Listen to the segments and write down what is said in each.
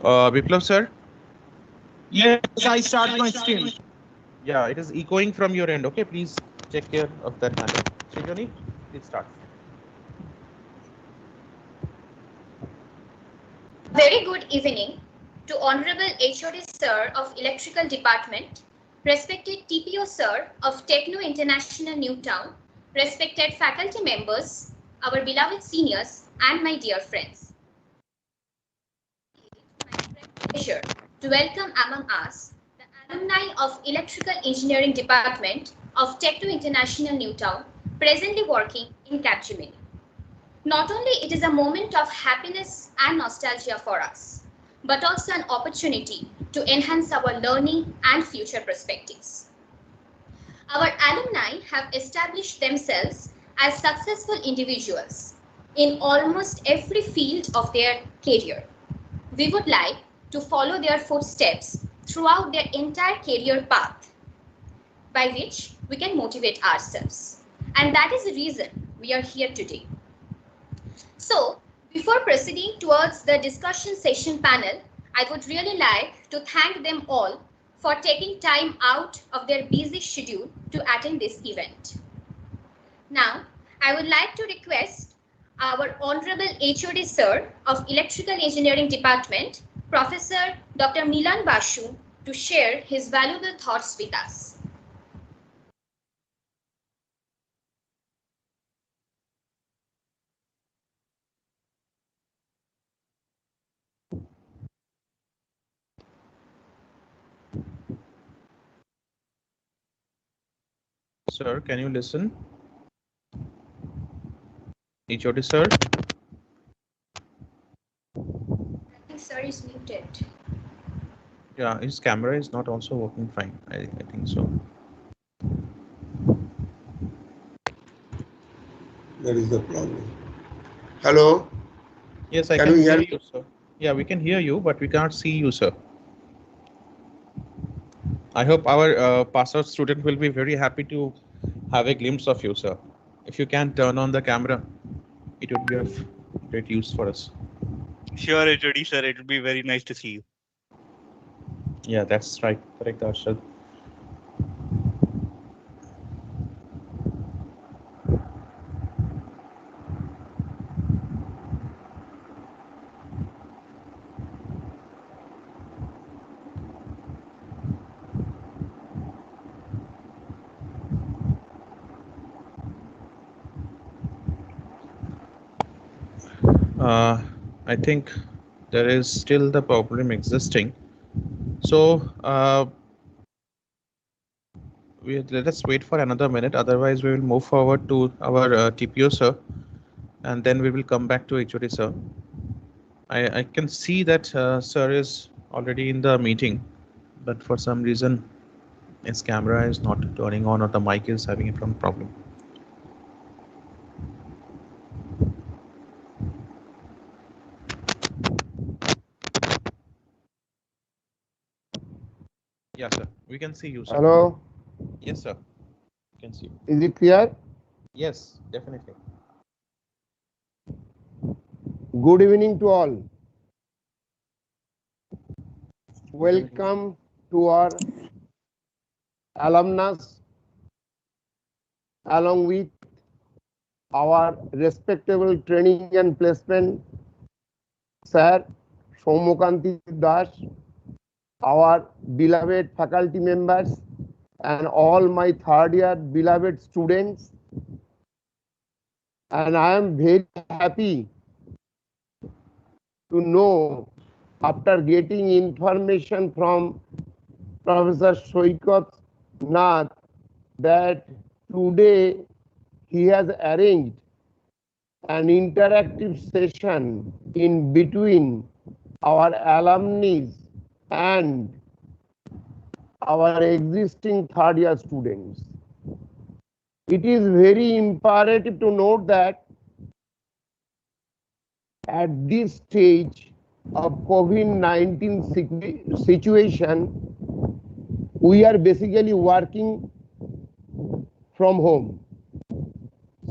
Biplav sir? Yes, I start my stream. Yeah, it is echoing from your end. Okay, please take care of that matter. Srijani, please start. Very good evening to Honorable HOD Sir of Electrical Department, respected TPO Sir of Techno International Newtown, respected faculty members, our beloved seniors, and my dear friends. My pleasure to welcome among us the alumni of Electrical Engineering Department of Techno International Newtown, presently working in Capgemini. Not only it is a moment of happiness and nostalgia for us, but also an opportunity to enhance our learning and future perspectives. Our alumni have established themselves as successful individuals in almost every field of their career. We would like to follow their footsteps throughout their entire career path, by which we can motivate ourselves. And that is the reason we are here today. So, before proceeding towards the discussion session panel, I would really like to thank them all for taking time out of their busy schedule to attend this event. Now, I would like to request our Honorable HOD Sir of Electrical Engineering Department, Professor Dr. Milan Basu, to share his valuable thoughts with us. Sir, can you listen? HOD sir? I think Sir is muted. Yeah, his camera is not also working fine. I think so. That is the problem. Hello? Yes, I can hear you, sir. Yeah, we can hear you, but we cannot see you, sir. I hope our passer student will be very happy to have a glimpse of you, sir. If you can turn on the camera, it would be of great use for us. Sure, HOD sir, it would be very nice to see you. Yeah, that's right. Correct, Arshad. I think there is still the problem existing. So let us wait for another minute. Otherwise, we will move forward to our TPO sir, and then we will come back to HOD sir. I can see that sir is already in the meeting, but for some reason his camera is not turning on or the mic is having a problem. Yeah, sir. We can see you, sir. Hello? Yes, sir. We can see you. Is it clear? Yes, definitely. Good evening to all. Welcome to our alumnus along with our respectable training and placement Sir Somokanti Das, our beloved faculty members and all my third year beloved students. And I am very happy to know after getting information from Professor Soikat Nath that today he has arranged an interactive session in between our alumni and our existing third year students. It is very imperative to note that at this stage of COVID-19 situation, we are basically working from home.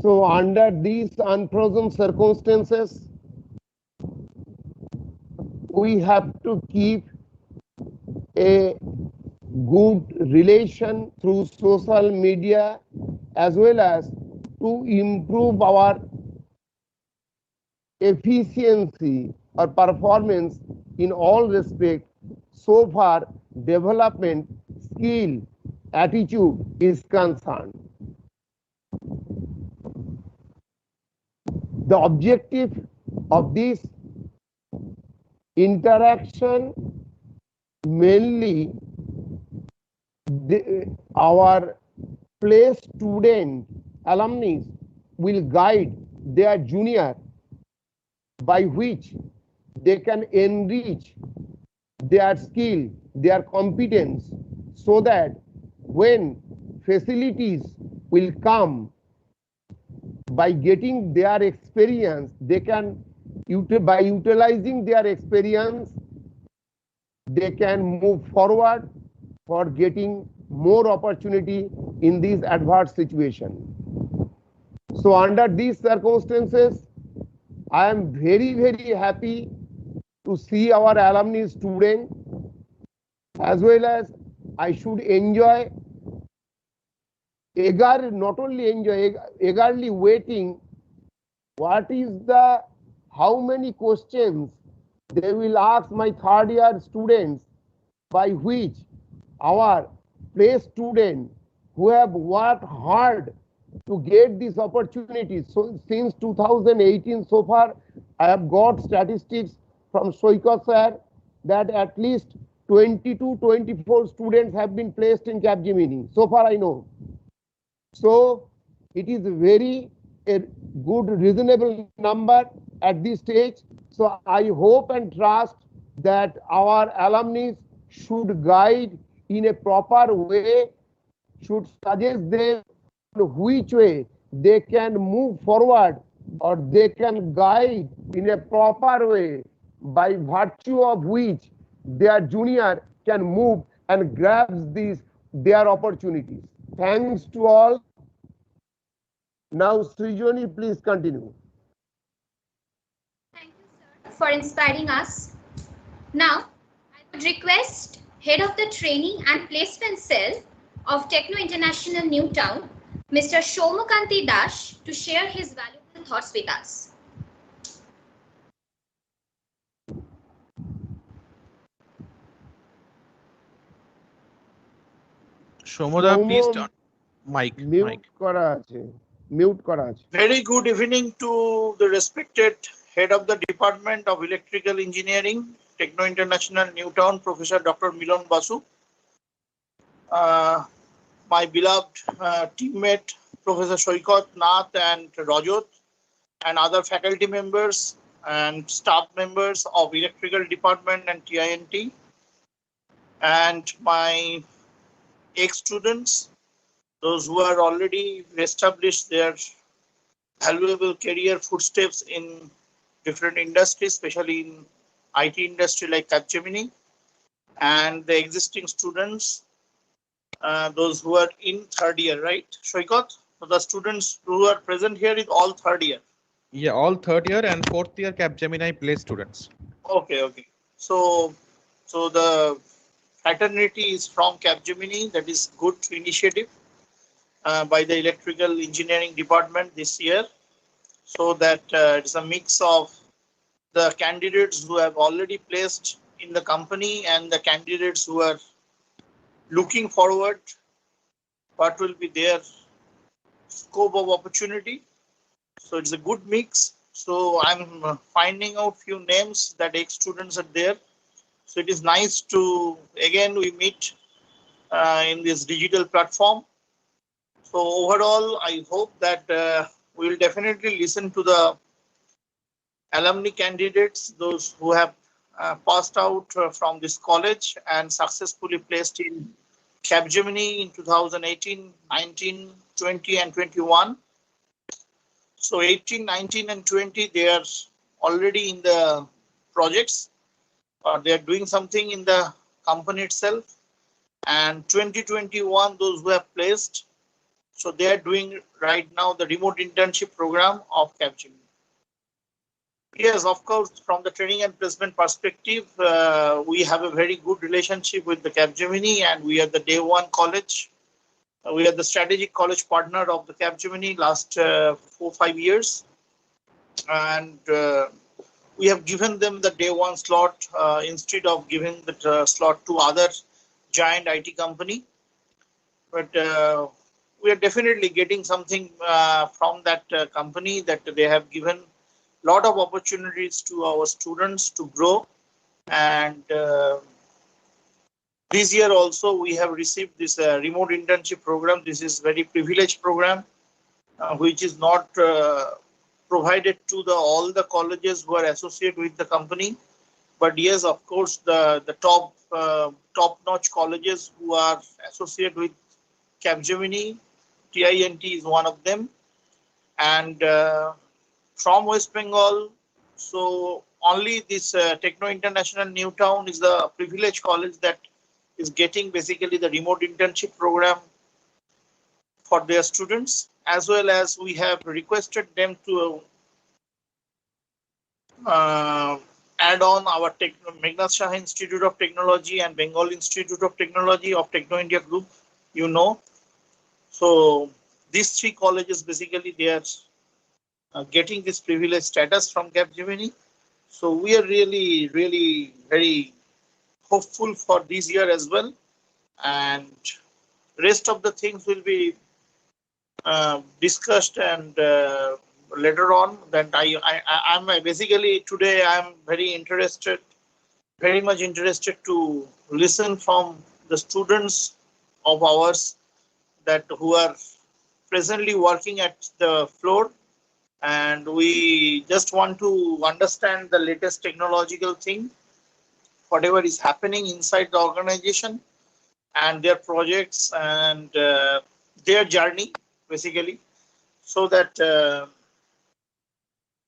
So under these unfrozen circumstances, we have to keep a good relation through social media as well as to improve our efficiency or performance in all respect. So far, development, skill, attitude is concerned. The objective of this interaction mainly our play student alumni will guide their junior by which they can enrich their skill, their competence, so that when facilities will come, by getting their experience, they can, by utilizing their experience, they can move forward for getting more opportunity in this adverse situation. So under these circumstances, I am very, very happy to see our alumni student, as well as I should enjoy, not only enjoy, eagerly waiting what is the, how many questions they will ask my third year students, by which our play student who have worked hard to get this opportunity. So since 2018 so far, I have got statistics from Soika sir that at least 24 students have been placed in Capgemini. So far I know. So it is very a good reasonable number at this stage. So I hope and trust that our alumni should guide in a proper way, should suggest them which way they can move forward, or they can guide in a proper way by virtue of which their junior can move and grab these their opportunities. Thanks to all. Now, Srijoni, please continue. Thank you, sir, for inspiring us. Now, I would request Head of the Training and Placement Cell of Techno International Newtown, Mr. Shomukanti Dash, to share his valuable thoughts with us. Shomoda, please turn mic. Mute kora ache. Mute kora ache. Very good evening to the respected Head of the Department of Electrical Engineering, Techno International Newtown, Professor Dr. Milan Basu. My beloved teammate, Professor Shoikot Nath and Rajot, and other faculty members and staff members of Electrical Department and TINT, and my ex-students, those who are already established their valuable career footsteps in different industries, especially in IT industry like Capgemini, and the existing students, those who are in third year, right, Shoikot? So the students who are present here is all third year. Yeah, all third year and fourth year Capgemini play students. Okay. So the fraternity is from Capgemini. That is good initiative by the Electrical Engineering Department this year. So that it's a mix of the candidates who have already placed in the company and the candidates who are looking forward what will be their scope of opportunity. So it's a good mix. So I'm finding out few names that ex-students are there. So it is nice to, again, we meet in this digital platform. So overall, I hope that we will definitely listen to the alumni candidates, those who have passed out from this college and successfully placed in Capgemini in 2018, 19, 20 and 21. So 18, 19 and 20, they are already in the projects, or they are doing something in the company itself. And 2021, those who have placed, so they are doing right now the remote internship program of Capgemini. Yes, of course, from the training and placement perspective, we have a very good relationship with the Capgemini, and we are the day one college. We are the strategic college partner of the Capgemini last 4-5 years. And we have given them the day one slot instead of giving the slot to other giant IT company. But we are definitely getting something from that company, that they have given lot of opportunities to our students to grow. And this year also we have received this remote internship program. This is very privileged program, which is not provided to all the colleges who are associated with the company. But yes, of course, the top-notch colleges who are associated with Capgemini, TINT is one of them. And from West Bengal, so only this Techno International Newtown is the privileged college that is getting basically the remote internship program for their students, as well as we have requested them to add on our Meghnad Shah Institute of Technology and Bengal Institute of Technology of Techno India Group, you know. So these three colleges basically they are getting this privileged status from Capgemini. So we are really, really very hopeful for this year as well. And rest of the things will be discussed and later on. Then I'm basically today I'm very much interested to listen from the students of ours that who are presently working at the floor, and we just want to understand the latest technological thing, whatever is happening inside the organization and their projects and their journey basically, so that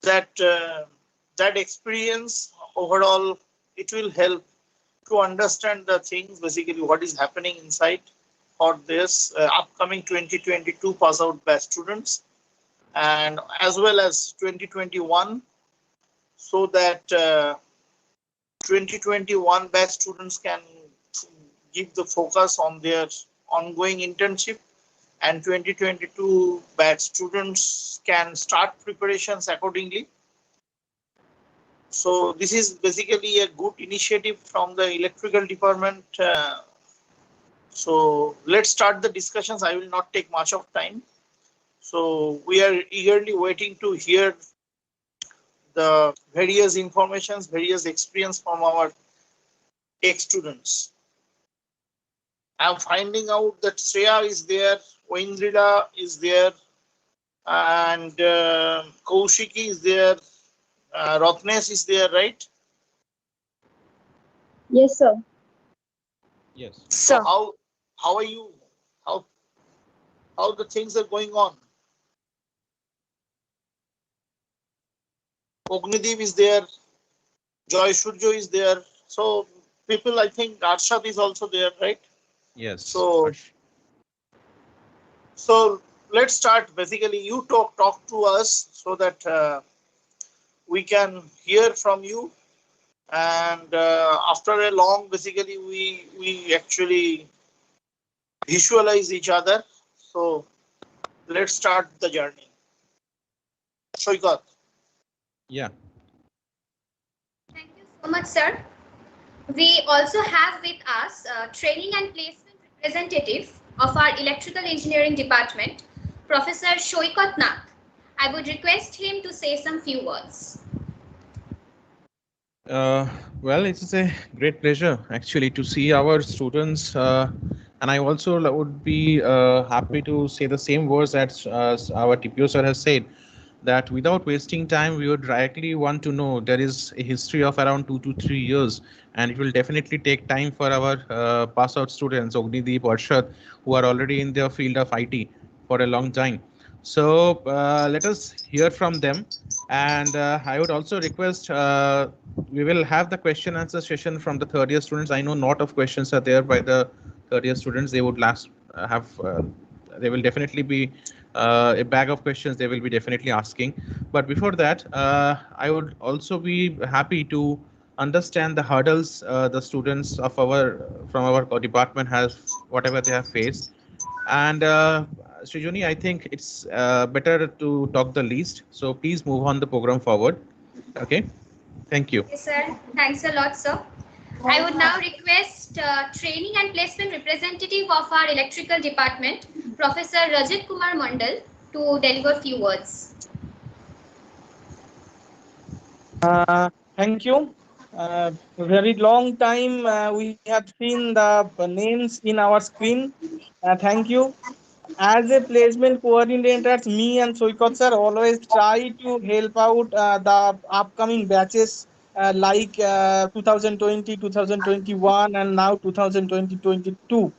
that experience overall it will help to understand the things basically what is happening inside for this upcoming 2022 pass out batch students, and as well as 2021, so that 2021 batch students can give the focus on their ongoing internship, and 2022 batch students can start preparations accordingly. So this is basically a good initiative from the electrical department. So let's start the discussions. I will not take much of time. So we are eagerly waiting to hear the various informations, various experience from our ex-students. I'm finding out that Shreya is there, Waindrila is there, and Kaushiki is there, Rotnesh is there, right? Yes, sir. Yes. So how are you? How the things are going on? Ognideep is there, Joy Surjo is there. So people, I think Arshad is also there, right? Yes. So let's start. Basically, you talk to us so that we can hear from you. And after a long, basically, we actually visualize each other. So let's start the journey. Shoikat. Yeah. Thank you so much, sir. We also have with us training and placement representative of our electrical engineering department, Professor Shoikat Nath. I would request him to say some few words. Well, it's a great pleasure actually to see our students, and I also would be happy to say the same words that our TPO sir has said, that without wasting time, we would directly want to know there is a history of around 2 to 3 years, and it will definitely take time for our pass out students, Ognideep, Arshad, who are already in the field of IT for a long time. So let us hear from them. And I would also request we will have the question answer session from the third year students. I know a lot of questions are there by the third year students. They would have there will definitely be a bag of questions they will be definitely asking. But before that, I would also be happy to understand the hurdles the students of our from our department has whatever they have faced. And Srijuni, I think it's better to talk the least. So please move on the program forward. Okay. Thank you. Yes, sir. Thanks a lot, sir. I would now request training and placement representative of our electrical department, Professor Rajat Kumar Mandal, to deliver few words. Thank you. Very long time we have seen the names in our screen. Thank you. As a placement coordinator, me and Soikot sir always try to help out the upcoming batches like 2020, 2021, and now 2022.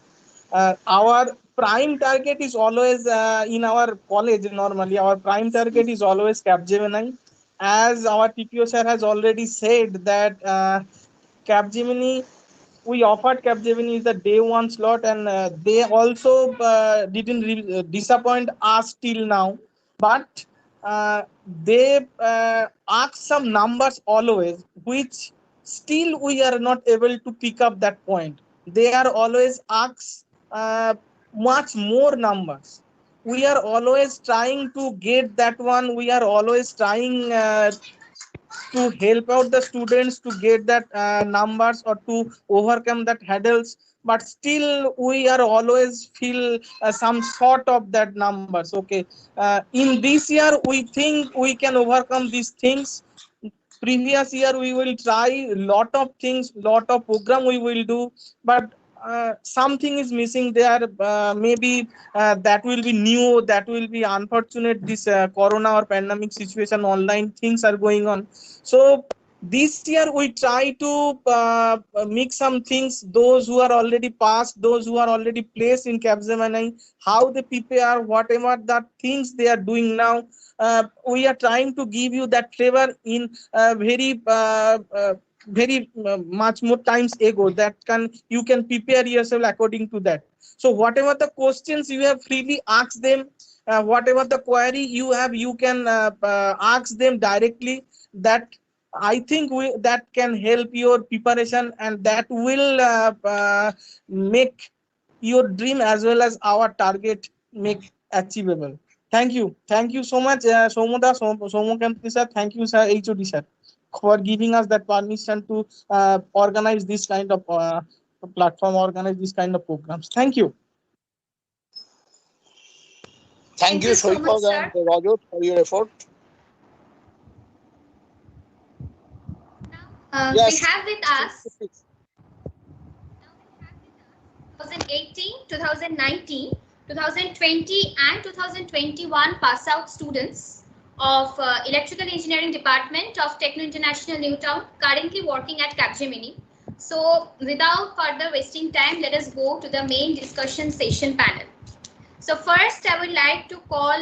Our prime target is always in our college. Normally, our prime target is always Capgemini. As our TPO sir has already said that Capgemini, we offered Capgemini the day one slot, and they also didn't disappoint us till now. But they ask some numbers always, which still we are not able to pick up that point. They are always ask much more numbers. We are always trying to get that one. We are always trying to help out the students to get that numbers or to overcome that hurdles, but still we are always feel some sort of that numbers. Okay, in this year we think we can overcome these things. Previous year we will try lot of things, lot of program we will do, but something is missing there. Maybe that will be new, that will be unfortunate. This corona or pandemic situation, online things are going on. So this year we try to mix some things. Those who are already passed, those who are already placed in Capgemini, how they prepare, whatever the things they are doing now. We are trying to give you that flavor in very much more times ago, that can you can prepare yourself according to that. So whatever the questions you have, freely ask them. Whatever the query you have, you can ask them directly. That I think that can help your preparation, and that will make your dream as well as our target make achievable. Thank you so much, Somokanti sir. Thank you, sir, HOD sir, for giving us that permission to organize this kind of platform, organize this kind of programs. Thank you. Thank you, so much, Soikot sir. and Rajat, for your effort. We have with us 2018, 2019, 2020 and 2021 pass out students of Electrical Engineering Department of Techno International Newtown, currently working at Capgemini. So without further wasting time, let us go to the main discussion session panel. So first I would like to call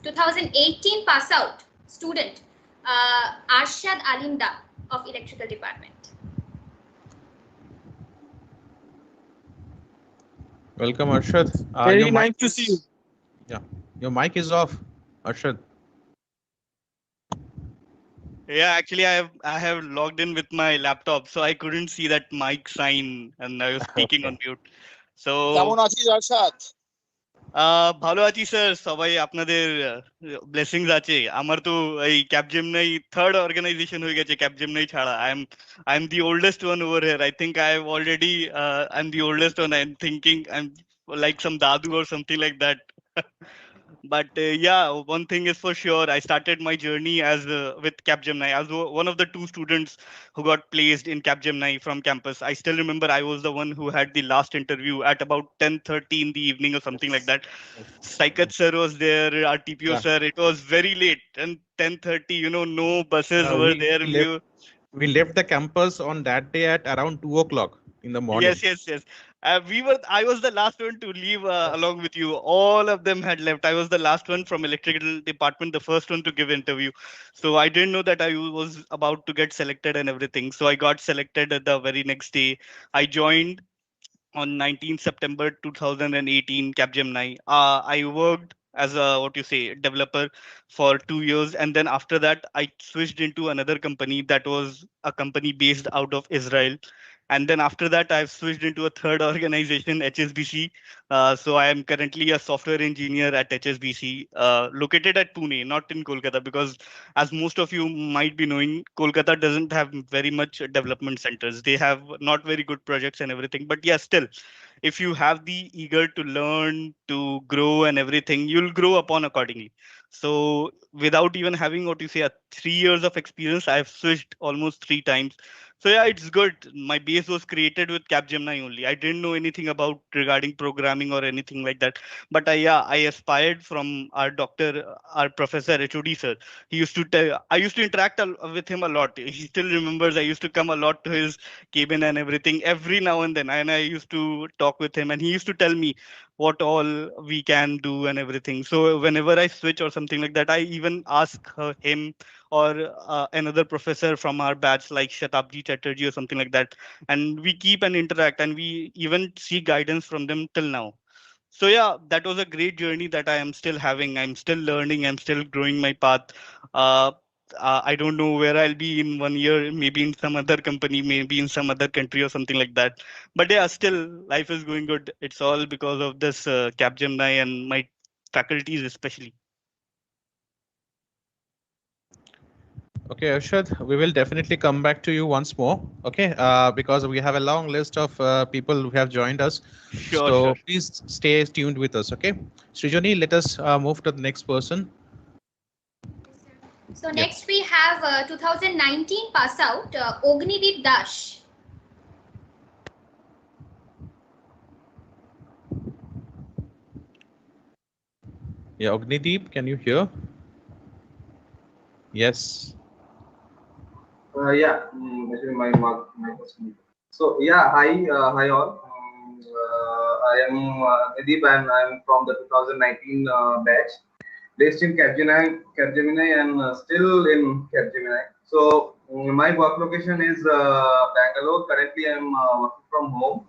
2018 pass out student Arshad Alinda of Electrical Department. Welcome, Arshad. Very nice to see you. Yeah, your mic is off, Arshad. Yeah, actually, I have logged in with my laptop, so I couldn't see that mic sign, and I was speaking on mute. So কেমন আছিস আরশাদ? ভালো আছি sir, সবাই আপনাদের blessings আছে। আমার তো এই ক্যাপজেমিনাই থার্ড অর্গানাইজেশন হয়ে গেছে ক্যাপজেমিনাই ছাড়া। I am the oldest one over here. I think I have already I am the oldest one. I am thinking I am like some dadu or something like that. But yeah, one thing is for sure, I started my journey as with Capgemini. I was one of the 2 students who got placed in Capgemini from campus. I still remember I was the one who had the last interview at about 10:30 in the evening or something like that. Saikat sir was there, our TPO Yeah. sir. It was very late, and 10:30, no buses were there. We left the campus on that day at around 2 o'clock in the morning. Yes. I was the last one to leave along with you. All of them had left. I was the last one from electrical department, the first one to give interview. So I didn't know that I was about to get selected and everything. So I got selected at the very next day. I joined. on 19th September 2018, Capgemini. I worked as a what you say developer for 2 years, and then after that I switched into another company that was a company based out of Israel. And then after that I've switched into a third organization, HSBC. So I am currently a software engineer at HSBC, located at Pune, not in Kolkata, because as most of you might be knowing, Kolkata doesn't have very much development centers. They have not very good projects and everything. But yeah, still, if you have the eager to learn, to grow and everything, you'll grow upon accordingly. So without even having what you say a 3 years of experience, I've switched almost 3 times. So yeah, it's good. My base was created with Capgemini only. I didn't know anything about regarding programming or anything like that. But yeah, I aspired from our doctor, our professor HOD sir. He used to tell, I used to interact with him a lot. He still remembers I used to come a lot to his cabin and everything every now and then, and I used to talk with him, and he used to tell me what all we can do and everything. So whenever I switch or something like that, I even ask him or another professor from our batch like Shatabdi Chatterjee or something like that, and we keep and interact, and we even seek guidance from them till now. So yeah, that was a great journey that I am still having. I'm still learning. I'm still growing my path. uh, I don't know where I'll be in 1 year, maybe in some other company, maybe in some other country or something like that. But yeah, still life is going good. It's all because of this Capgemini and my faculties especially. Okay, Arshad, we will definitely come back to you once more. Okay, because we have a long list of people who have joined us. Sure, So sure. please stay tuned with us. Okay, Srijani, let us move to the next person. So Yep. next we have 2019 pass out Ognideep Dash. Yeah, Ognideep, can you hear? Yes. Yeah, actually my question. So yeah, hi all. I am Nadeep and I'm from the 2019 batch, based in Capgemini, and still in Capgemini. So my work location is Bangalore. Currently, I'm working from home.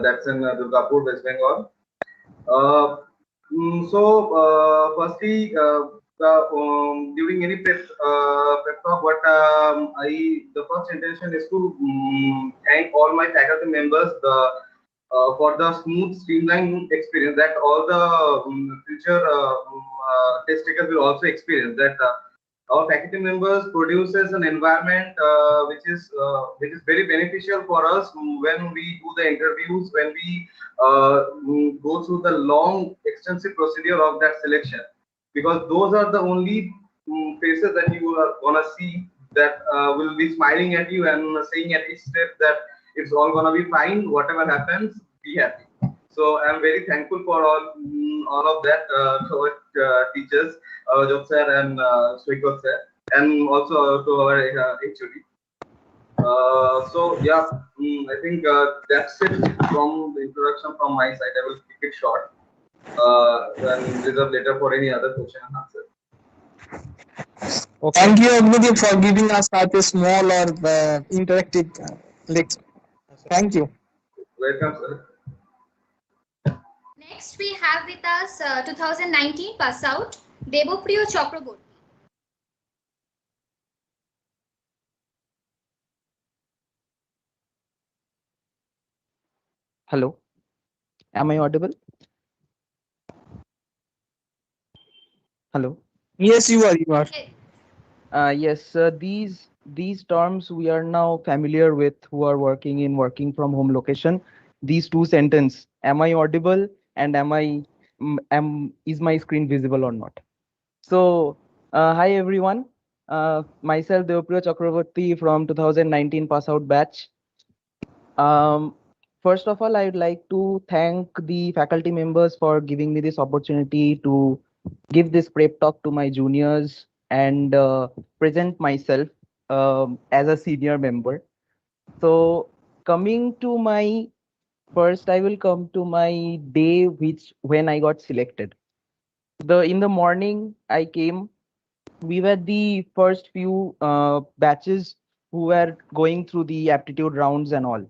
That's in Durgapur, West Bengal. Uh, Firstly, during any prep talk, what the first intention is to thank all my faculty members for the smooth, streamlined experience that all the future test takers will also experience. That our faculty members produces an environment which is very beneficial for us when we do the interviews, when we go through the long extensive procedure of that selection, because those are the only faces that you are gonna see that will be smiling at you and saying at each step that it's all gonna be fine, whatever happens, be happy. So I'm very thankful for all of that to our teachers, Job sir and Swikot sir, and also to our HOD. So yeah, I think that's it from the introduction from my side. I will keep it short and reserve later for any other question and answer. Okay. Thank you, Agnideep, for giving us such a small or interactive lecture. Thank you. Welcome, sir. Next we have with us 2019 pass out Devopriyo Chakraborty. Hello, am I audible? Hello. Yes, you are. You are. Yes, these terms we are now familiar with who are working in working from home location. These two sentence, am I audible and is my screen visible or not? So, hi everyone. Myself Devapriya Chakraborty from 2019 pass out batch. Um, First of all, I would like to thank the faculty members for giving me this opportunity to give this prep talk to my juniors and present myself as a senior member. So, coming to my first, I will come to my day, which when I got selected. In the morning, I came. We were the first few batches who were going through the aptitude rounds and all.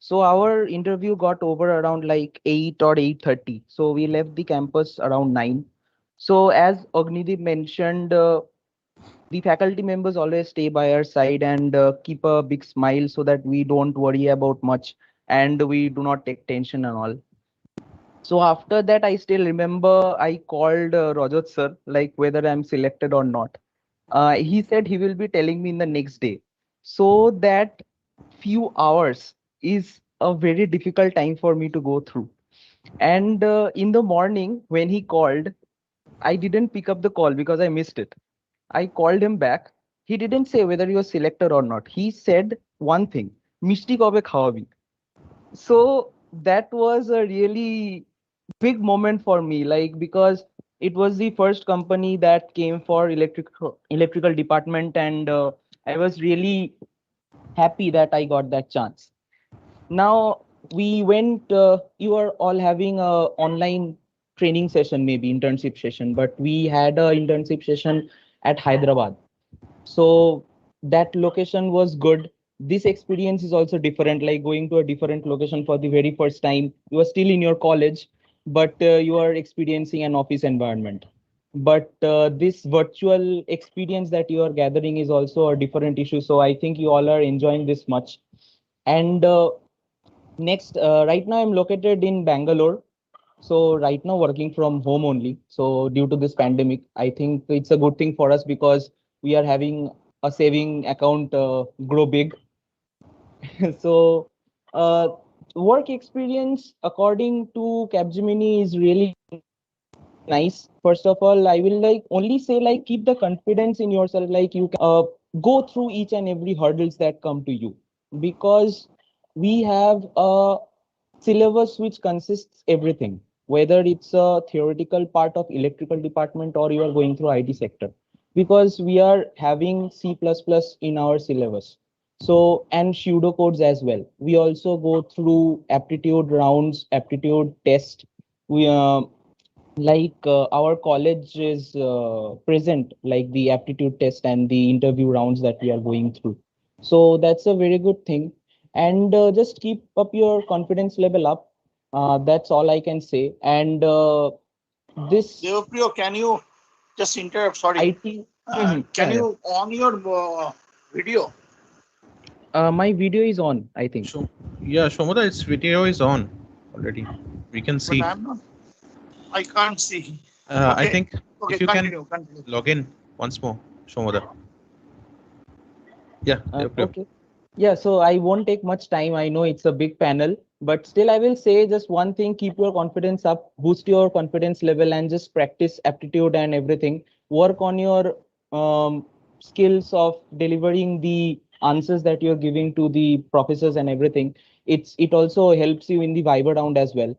So our interview got over around like 8 or 8:30. So we left the campus around 9. So as Agnideep mentioned, the faculty members always stay by our side and keep a big smile so that we don't worry about much and we do not take tension and all. So after that, I still remember I called Rajat sir, like whether I'm selected or not. He said he will be telling me in the next day. So that few hours is a very difficult time for me to go through. And in the morning, when he called, I didn't pick up the call because I missed it. I called him back. He didn't say whether he was selected or not. He said one thing, Mishti kobe khawabi. So that was a really big moment for me, like because it was the first company that came for electrical department, and I was really happy that I got that chance. Now we went. You are all having a online training session, maybe internship session, but we had a internship session at Hyderabad. So that location was good. This experience is also different, like going to a different location for the very first time. You are still in your college, but you are experiencing an office environment. But this virtual experience that you are gathering is also a different issue. So I think you all are enjoying this much. And next, right now I'm located in Bangalore. So right now working from home only. So due to this pandemic, I think it's a good thing for us because we are having a saving account grow big. So uh, work experience according to Capgemini is really nice. First of all, I will like only say like keep the confidence in yourself. Like you can go through each and every hurdles that come to you, because we have a syllabus which consists everything, whether it's a theoretical part of electrical department or you are going through IT sector, because we are having C++ in our syllabus. So, and pseudo codes as well. We also go through aptitude rounds, aptitude test. We our college is present like the aptitude test and the interview rounds that we are going through. So that's a very good thing. And just keep up your confidence level up. That's all I can say. And this Devapriyo, can you just interrupt? Sorry. IT, Can yeah, you on your video? my video is on, I think. Yeah, Shomoda, its video is on already. We can see. But I'm not. I can't see. I Okay. think Okay, if you continue. can log in once more, Shomoda. Yeah, Devapriyo. Okay. Yeah, so I won't take much time. I know it's a big panel, but still I will say just one thing, keep your confidence up, boost your confidence level and just practice aptitude and everything. Work on your skills of delivering the answers that you're giving to the professors and everything. It also helps you in the Viva round as well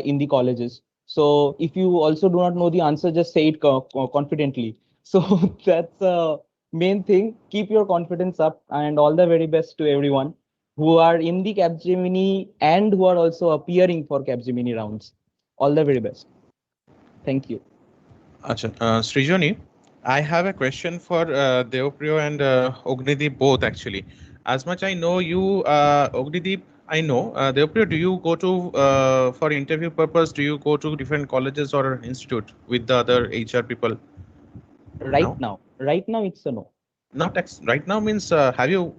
in the colleges. So if you also do not know the answer, just say it confidently. So that's main thing. Keep your confidence up and all the very best to everyone who are in the Capgemini and who are also appearing for Capgemini rounds. All the very best. Thank you. Acha, Srijoni, I have a question for Devapriyo and Ognideep both actually. As much I know you, Ognideep, I know. Devapriyo, do you go to, for interview purpose, do you go to different colleges or institute with the other HR people? Right now it's a no. Not right now means have you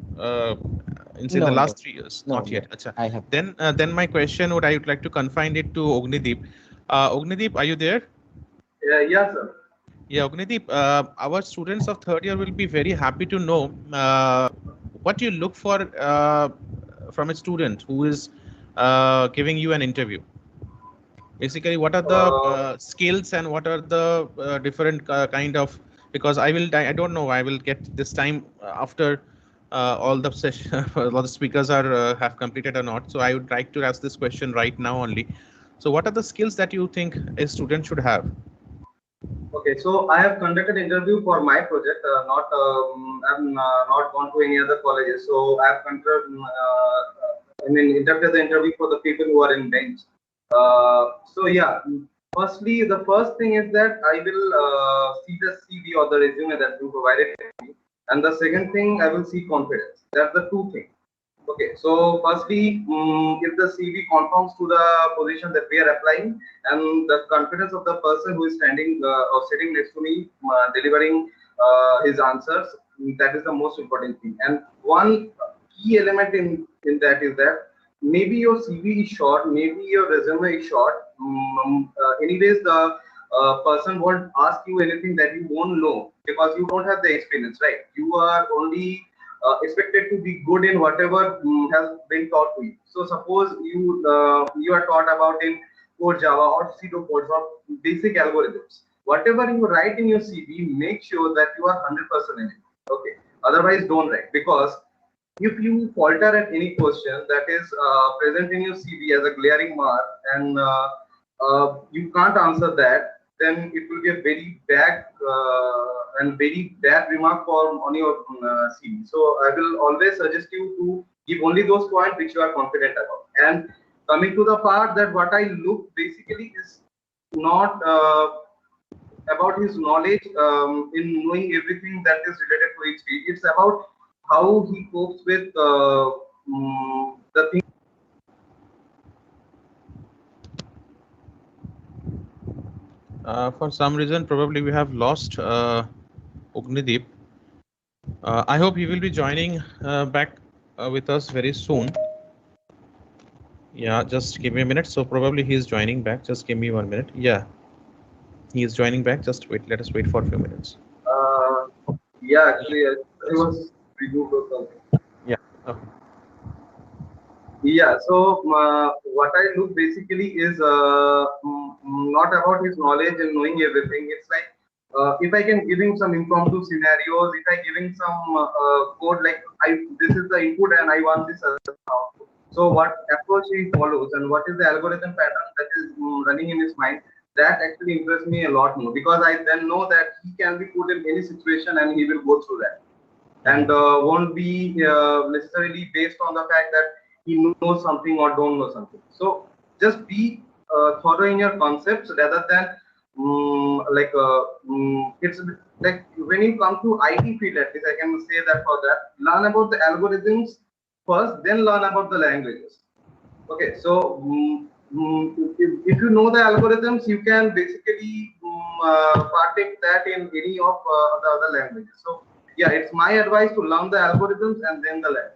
in the No, no, last 3 years? no, Not no. yet. Acha. I have. Then my question would I would like to confine it to Ognideep. Ognideep, are you there? Yeah, sir. Yeah, Ognideep, our students of third year will be very happy to know what you look for from a student who is giving you an interview. Basically, what are the skills and what are the different kind of, because I don't know, I will get this time after all the session, all the speakers are have completed or not. So I would like to ask this question right now only. So what are the skills that you think a student should have? Okay, so I have conducted interview for my project. Not I'm not gone to any other colleges. So I have conducted, conducted the interview for the people who are in bench. So yeah, firstly, the first thing is that I will see the CV or the resume that you provided to me, and the second thing I will see confidence. That's the two things. Okay, so firstly, if the CV conforms to the position that we are applying, and the confidence of the person who is standing or sitting next to me, delivering his answers, that is the most important thing. And one key element in that is that maybe your CV is short, maybe your resume is short. Anyways, the person won't ask you anything that you won't know because you don't have the experience, right? You are only expected to be good in whatever has been taught to you. So suppose you are taught about in core Java or pseudo codes or basic algorithms. Whatever you write in your CV, make sure that you are 100% in it. Okay. Otherwise, don't write, because if you falter at any question that is present in your CV as a glaring mark, and you can't answer that, then it will be a very bad and very bad remark for on your CV. So I will always suggest you to give only those points which you are confident about. And coming to the part that what I look basically is not about his knowledge in knowing everything that is related to his field. It's about how he copes with the things. For some reason, probably we have lost Ognideep. I hope he will be joining back with us very soon. Yeah, just give me a minute. So probably he is joining back. Just give me 1 minute. Yeah, he is joining back. Just wait. Let us wait for a few minutes. Yeah, actually, I was removed or something. Yeah. Okay. Yeah, so what I look basically is not about his knowledge and knowing everything. It's like if I can give him some impromptu scenarios, if I give him some code like this is the input and I want this as output. So what approach he follows and what is the algorithm pattern that is running in his mind, that actually interests me a lot more, because I then know that he can be put in any situation and he will go through that, and won't be necessarily based on the fact that he knows something or don't know something. So just be thorough in your concepts rather than it's like when you come to IT field, at least I can say that for that, learn about the algorithms first, then learn about the languages. Okay, so if you know the algorithms, you can basically partake that in any of the other languages. So yeah, it's my advice to learn the algorithms and then the language.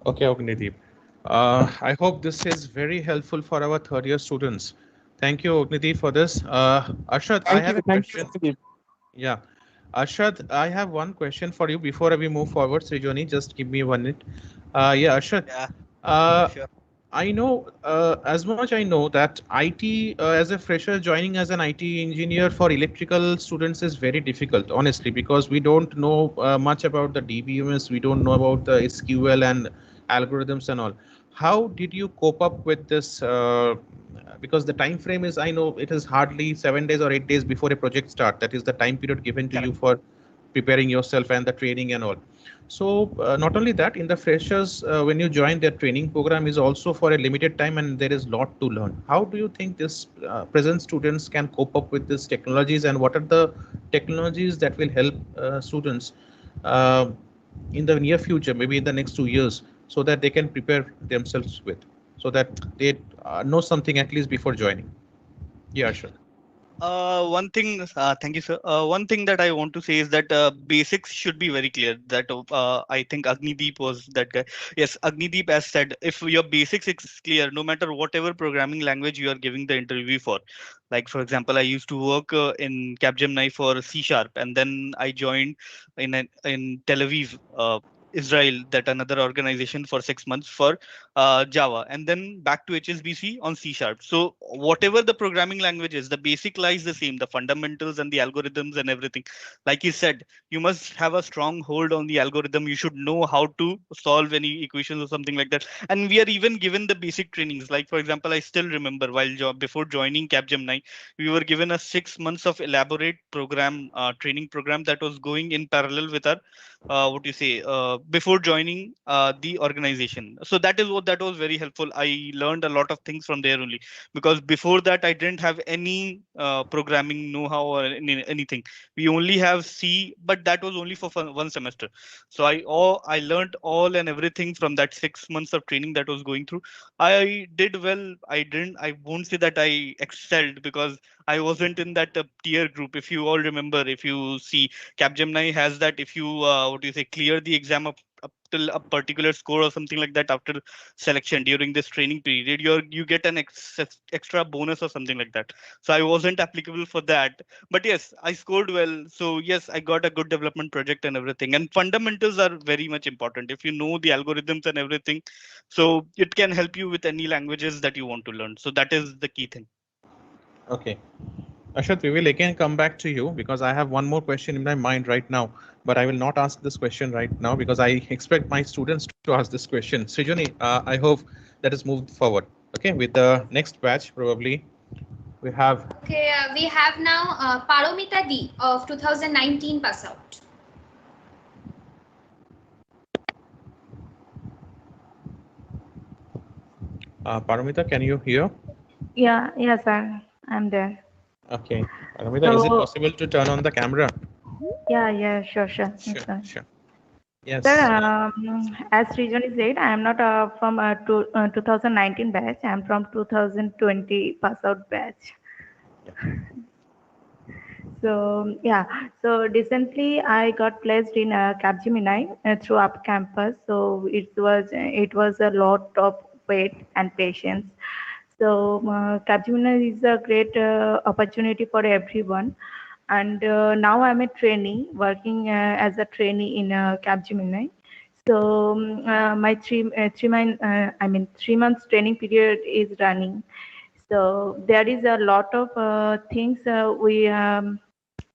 Okay, Ognideep. I hope this is very helpful for our third year students. Thank you, Ognideep, for this. Arshad, I have a question. Yeah. Arshad, I have one question for you before we move forward. Srijoni, just give me 1 minute. Yeah, Arshad. Yeah, sure. I know, as much I know that IT as a fresher joining as an IT engineer for electrical students is very difficult, honestly, because we don't know much about the DBMS, we don't know about the SQL and algorithms and all. How did you cope up with this? Because the time frame is, I know it is hardly 7 days or 8 days before a project start. That is the time period given to you for preparing yourself and the training and all. So not only that, in the freshers, when you join their training program is also for a limited time and there is lot to learn. How do you think this present students can cope up with these technologies, and what are the technologies that will help students uh, in the near future, maybe in the next 2 years, so that they can prepare themselves with, so that they know something at least before joining? Yeah, sure. One thing, thank you, sir. One thing that I want to say is that basics should be very clear. That I think Agnideep was that guy. Yes, Agnideep has said, if your basics is clear, no matter whatever programming language you are giving the interview for. Like for example, I used to work in Capgemini for C Sharp, and then I joined in Tel Aviv, Israel, that another organization for 6 months for Java, and then back to HSBC on C Sharp. So whatever the programming language is, the basic lies the same, the fundamentals and the algorithms and everything. Like you said, you must have a strong hold on the algorithm. You should know how to solve any equations or something like that. And we are even given the basic trainings. Like for example, I still remember before joining Capgemini, we were given a 6 months of elaborate program, training program that was going in parallel with our what do you say, before joining the organization. So that was very helpful. I learned a lot of things from there only, because before that I didn't have any programming know-how or anything. We only have C, but that was only for one semester. So I learned all and everything from that 6 months of training that was going through. I did well. I won't say that I excelled, because I wasn't in that tier group. If you all remember, if you see, Capgemini has that, if you what do you say, clear the exam up till a particular score or something like that after selection during this training period, you get an extra bonus or something like that. So I wasn't applicable for that, but yes, I scored well. So yes, I got a good development project and everything. And fundamentals are very much important. If you know the algorithms and everything, so it can help you with any languages that you want to learn. So that is the key thing. Okay. Ashad, we will again come back to you, because I have one more question in my mind right now, but I will not ask this question right now because I expect my students to ask this question. Srijani, I hope that is moved forward. Okay, with the next batch, probably we have. Okay, we have now Paromita D of 2019 pass out. Paramita, can you hear? Yeah, yes, sir. I'm there. Okay. Paramita, is it So, possible to turn on the camera? yeah, sure. Sure, Yes, sir. sure. Yes. Sir, as Srijani said, I am not from 2019 batch. I am from 2020 pass out batch. So yeah, so recently I got placed in Capgemini through Up Campus. So it was a lot of wait and patience. So Capgemini is a great opportunity for everyone. And now I'm a trainee, working as a trainee in Capgemini. So my 3 months training period is running. So there is a lot of things we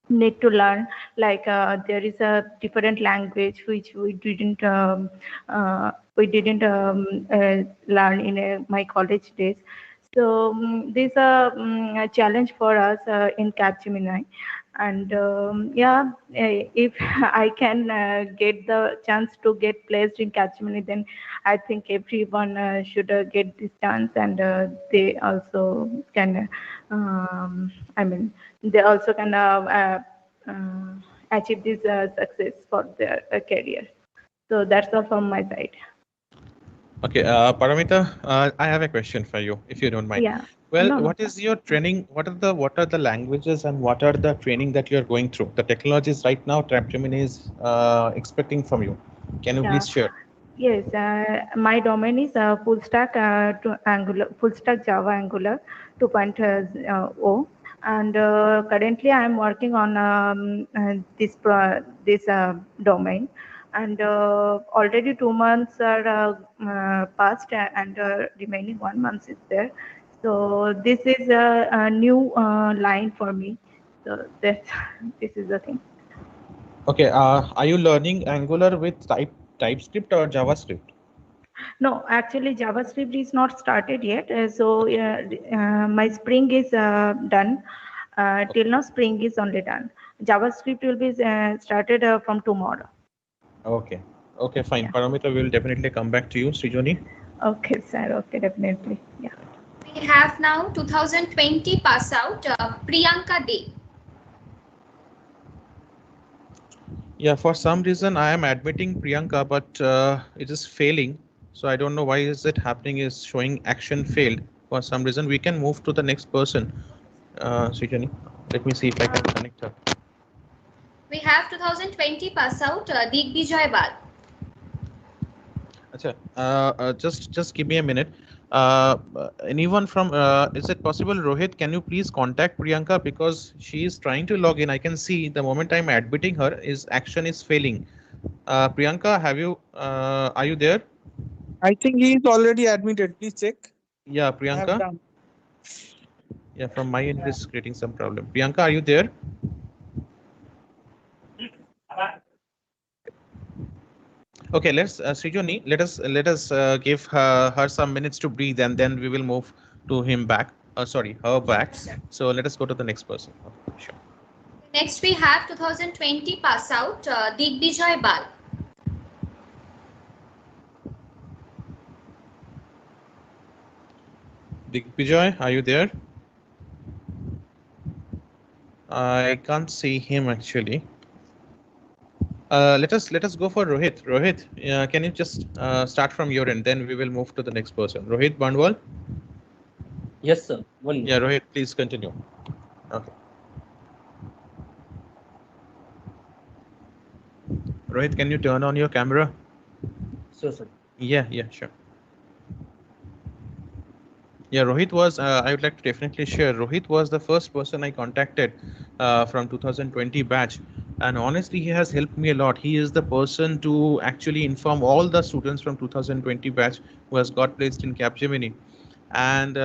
need to learn, like there is a different language which we didn't learn in my college days. So this is a challenge for us in Capgemini. And yeah, if I can get the chance to get placed in Capgemini, then I think everyone should get this chance, and they also can they also can achieve this success for their career. So that's all from my side. Okay, Paramita, I have a question for you, if you don't mind. Yeah. Well, No. what is your training? What are the languages and what are the training that you are going through? The technologies right now Capgemini is expecting from you. Can you please share? Yes, my domain is full stack to Angular, full stack Java Angular 2.0, and currently I am working on this domain, and already 2 months are passed, and remaining 1 month is there. So this is a new line for me. So this is the thing. Okay, are you learning Angular with TypeScript or JavaScript? No, actually JavaScript is not started yet. So my Spring is done. Till now Spring is only done. JavaScript will be started from tomorrow. Okay. Okay, fine. Yeah. Paramita, we will definitely come back to you, Srijani. Okay, sir. Okay, definitely. Yeah. We have now 2020 pass out Priyanka De. Yeah, for some reason I am admitting Priyanka, but it is failing. So I don't know why is it happening. Is showing action failed for some reason. We can move to the next person, Srijani. Let me see if I can connect her. We have 2020 pass out Digbijay Bal. Achha, just give me a minute. Anyone from is it possible, Rohit? Can you please contact Priyanka, because she is trying to log in. I can see the moment I'm admitting her, is action is failing. Priyanka, are you there? I think he is already admitted. Please check. Yeah, I have Priyanka. done. Yeah, from my end, it is creating some problem. Priyanka, are you there? Okay, let's Srijani, let us give her some minutes to breathe, and then we will move to him back. Sorry, her back. So let us go to the next person. Okay, sure. Next we have 2020 pass out Digbijay Bal. Digvijay, are you there? I can't see him actually. Let us go for Rohit. Rohit, can you just start from your end? Then we will move to the next person. Rohit Bandwal. Yes, sir. One minute. Yeah, Rohit, please continue. Okay. Rohit, can you turn on your camera? Sure, sir. Yeah, sure. Yeah, Rohit was, I would like to definitely share, Rohit was the first person I contacted from 2020 batch. And honestly, he has helped me a lot. He is the person to actually inform all the students from 2020 batch who has got placed in Capgemini. And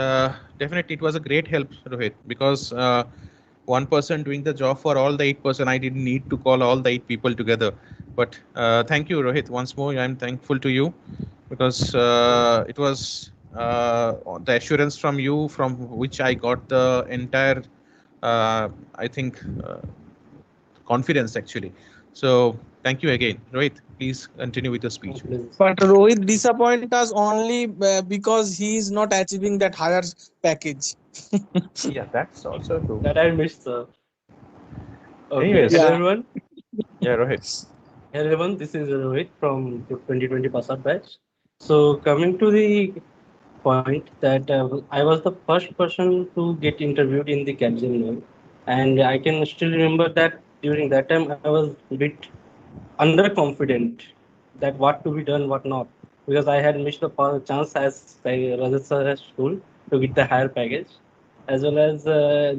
definitely it was a great help, Rohit, because one person doing the job for all the 8%, I didn't need to call all the 8 people together. But thank you, Rohit, once more. I'm thankful to you because it was the assurance from you from which I got the entire, I think, confidence actually. So thank you again, Rohit. Please continue with the speech. But Rohit disappoint us only because he is not achieving that higher package. Yeah, that's also true. That I missed, sir. Okay. Anyways. Hello, Yeah. everyone. Yeah, Rohit. Hello, everyone. This is Rohit from 2020 pass out batch. So, coming to the point that I was the first person to get interviewed in the Capgemini, and I can still remember that during that time I was a bit underconfident that what to be done, what not, because I had missed the chance as Rajat sir has told to get the higher package, as well as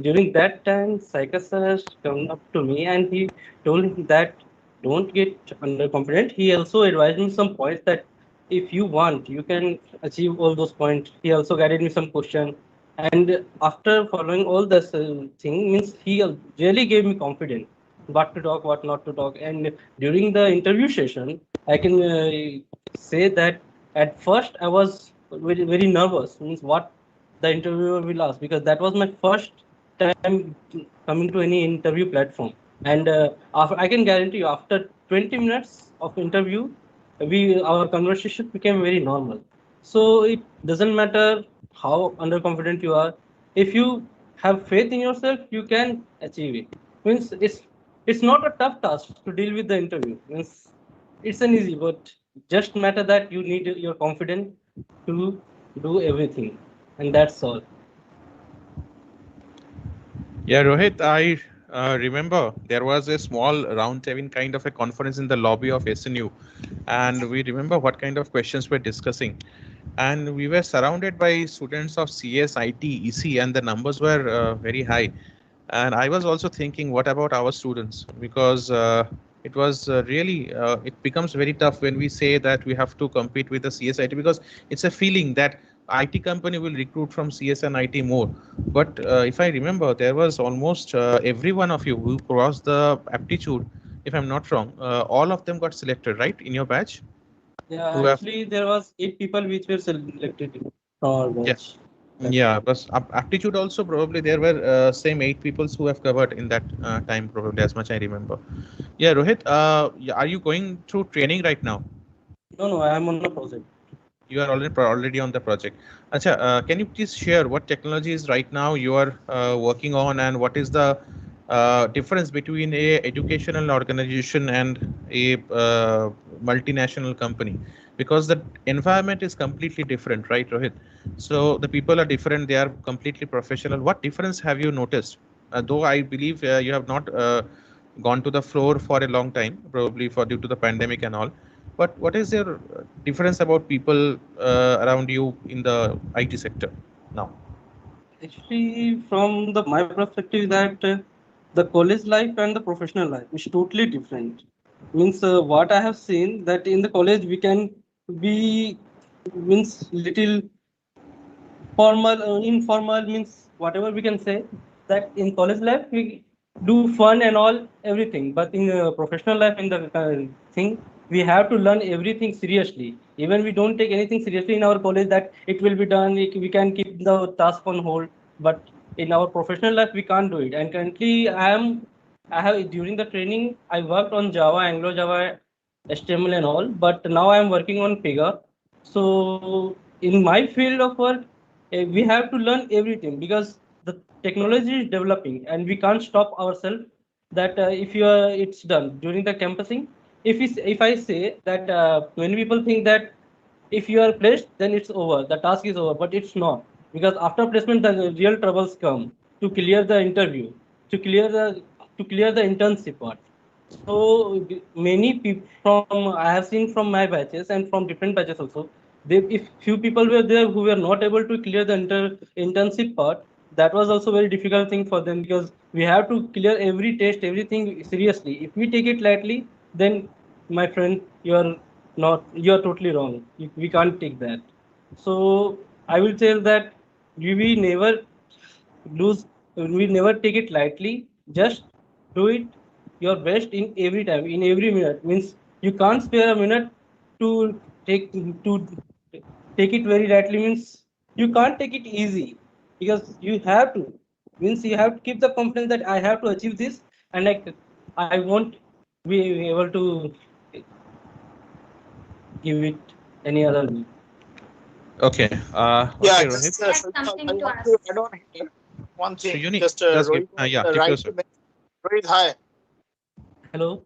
during that time, Saika sir has come up to me and he told me that don't get underconfident. He also advised me some points that if you want, you can achieve all those points. He also guided me some question, and after following all this thing, means he really gave me confidence what to talk, what not to talk. And during the interview session, I can say that at first I was very nervous. Means what the interviewer will ask, because that was my first time coming to any interview platform. And after, I can guarantee you, after 20 minutes of interview, our conversation became very normal. So it doesn't matter how underconfident you are. If you have faith in yourself, you can achieve it. Means it's not a tough task to deal with the interview. Means it's an easy, but just matter that you need your confidence to do everything, and that's all. Yeah, Rohit, I remember there was a small round table kind of a conference in the lobby of SNU, and we remember what kind of questions we're discussing. And we were surrounded by students of CS, IT, EC, and the numbers were very high. And I was also thinking, what about our students? Because it was really, it becomes very tough when we say that we have to compete with the CS IT, because it's a feeling that IT company will recruit from CS and IT more. But if I remember, there was almost every one of you who crossed the aptitude, if I'm not wrong, all of them got selected, right, in your batch? Yeah, Who have, actually, there was 8 people which were selected from our yeah. batch. Yeah, but aptitude also probably there were same 8 people who have covered in that time, probably, as much I remember. Yeah, Rohit, yeah, are you going through training right now? No, no, I am on a project. You are already on the project. Acha, can you please share what technologies right now you are working on, and what is the difference between a educational organization and a multinational company? Because the environment is completely different, right, Rohit? So the people are different; they are completely professional. What difference have you noticed? Though I believe you have not gone to the floor for a long time, probably for due to the pandemic and all. But what is your difference about people around you in the IT sector now? Actually, from the my perspective, that the college life and the professional life is totally different. Means what I have seen that in the college we can be means little formal, informal, means whatever we can say, that in college life we do fun and all everything, but in professional life, in the thing, we have to learn everything seriously. Even we don't take anything seriously in our college, that it will be done, we can keep the task on hold, but in our professional life we can't do it. And currently I have during the training I worked on Java, Anglo Java, HTML and all, but now I am working on Pega. So in my field of work, we have to learn everything because the technology is developing and we can't stop ourselves that if you are it's done during the campusing. If I say that many people think that if you are placed then it's over, the task is over, but it's not, because after placement the real troubles come to clear the interview, to clear the internship part. So many people from I have seen from my batches and from different batches also, they, if few people were there who were not able to clear the internship part, that was also very difficult thing for them, because we have to clear every test, everything seriously. If we take it lightly, then my friend, you are totally wrong. We can't take that. So I will tell that we never lose, we never take it lightly. Just do it your best in every time, in every minute. Means you can't spare a minute to take to take it very lightly. Means you can't take it easy, because you have to, means you have to keep the confidence that I have to achieve this, and I won't be able to give it any other way. Okay. Yeah, Okay, Rohit. just Has so something I to want ask. to add on here one So thing. you need Just just give. Rohit was Yeah, right TPO to sir. mention. Rohit, hi. Hello.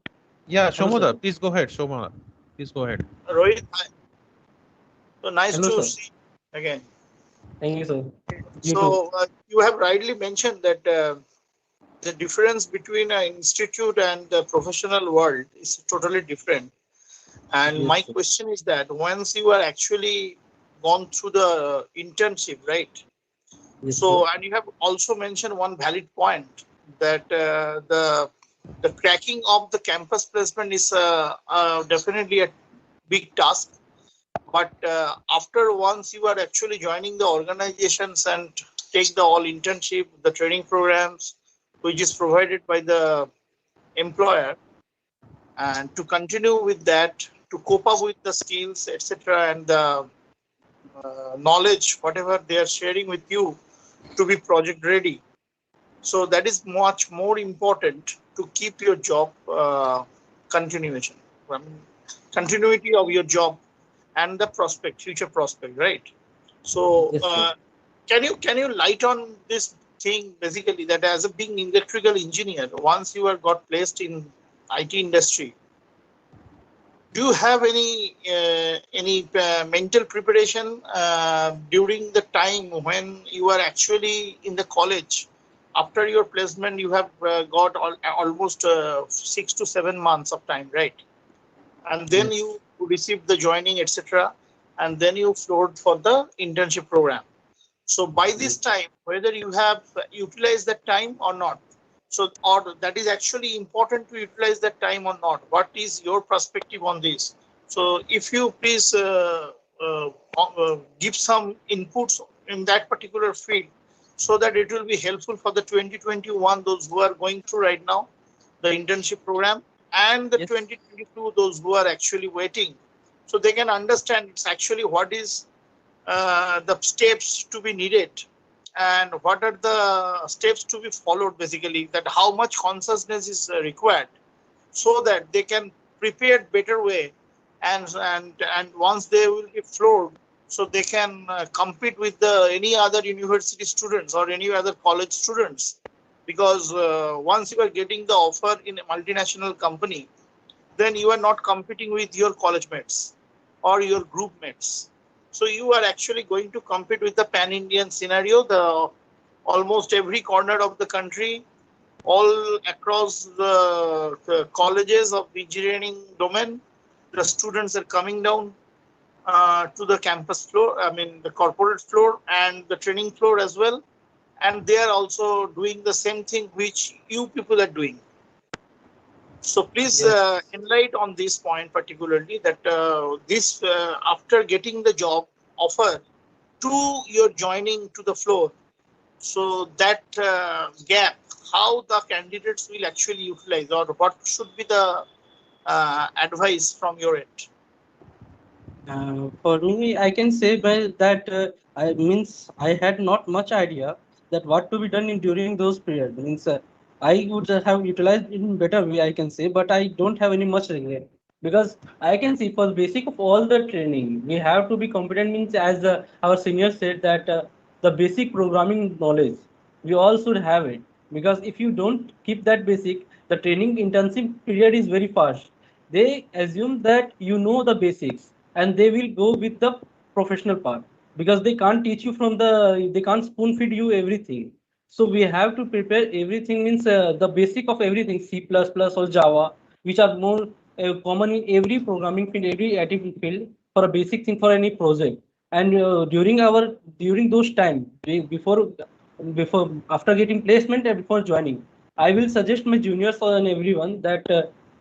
Yeah, Hello, sir. Shomoda, please go ahead. Shomoda, please go ahead. Rohit, hi. So nice Hello, to sir. see you again. Thank you, sir. You too. So you have rightly mentioned that the difference between an institute and the professional world is totally different. And Yes, my sir. question is that once you are actually gone through the internship, right? Yes, sir. So, and you have also mentioned one valid point that the cracking of the campus placement is definitely a big task. But after once you are actually joining the organizations and take the all internship, the training programs, which is provided by the employer, and to continue with that, to cope up with the skills, etc., and the knowledge, whatever they are sharing with you, to be project ready. So that is much more important to keep your job continuation, I mean, continuity of your job and the prospect, future prospect, right? So Yes, sir. can you light on this thing basically that as a being electrical engineer, once you are got placed in IT industry, do you have any mental preparation during the time when you are actually in the college? After your placement, you have got almost 6 to 7 months of time, right? And then Yes. you receive the joining, etc., and then you flowed for the internship program. So by this Yes. time, whether you have utilized that time or not, so or that is actually important to utilize that time or not. What is your perspective on this? So if you please give some inputs in that particular field, so that it will be helpful for the 2021 those who are going through right now the internship program, and the Yes. 2022 those who are actually waiting, so they can understand it's actually what is the steps to be needed and what are the steps to be followed, basically that how much consciousness is required, so that they can prepare better way, and once they will be floored, so they can compete with the any other university students or any other college students, because once you are getting the offer in a multinational company, then you are not competing with your college mates or your group mates. So you are actually going to compete with the pan-Indian scenario, the almost every corner of the country, all across the colleges of the engineering domain. The students are coming down to the campus floor, I mean the corporate floor and the training floor as well. And they are also doing the same thing which you people are doing. So please Yes. enlighten on this point particularly, that this after getting the job offer to your joining to the floor, so that gap, how the candidates will actually utilize, or what should be the advice from your end? For me, I can say by that I means I had not much idea that what to be done in during those periods. Means I would have utilized in better way, I can say, but I don't have any much regret, because I can see for the basic of all the training we have to be competent. Means as our senior said that the basic programming knowledge. We all should have it, because if you don't keep that basic, the training intensive period is very fast. They assume that you know the basics and they will go with the professional part, because they can't teach you from they can't spoon feed you everything. So we have to prepare everything, means the basic of everything, C++ or Java, which are more common in every programming field, every IT field, for a basic thing for any project. And during those time, before after getting placement and before joining, I will suggest my juniors and everyone that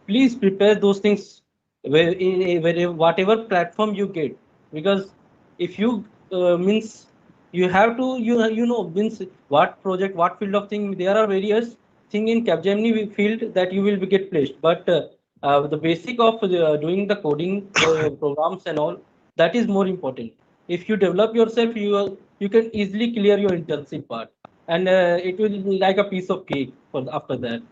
please prepare those things whatever platform you get, because if you means you have to you know means what project, what field of thing, there are various thing in Capgemini field that you will be get placed, but the basic of doing the coding programs and all, that is more important. If you develop yourself, you can easily clear your intensive part, and it will be like a piece of cake for after that.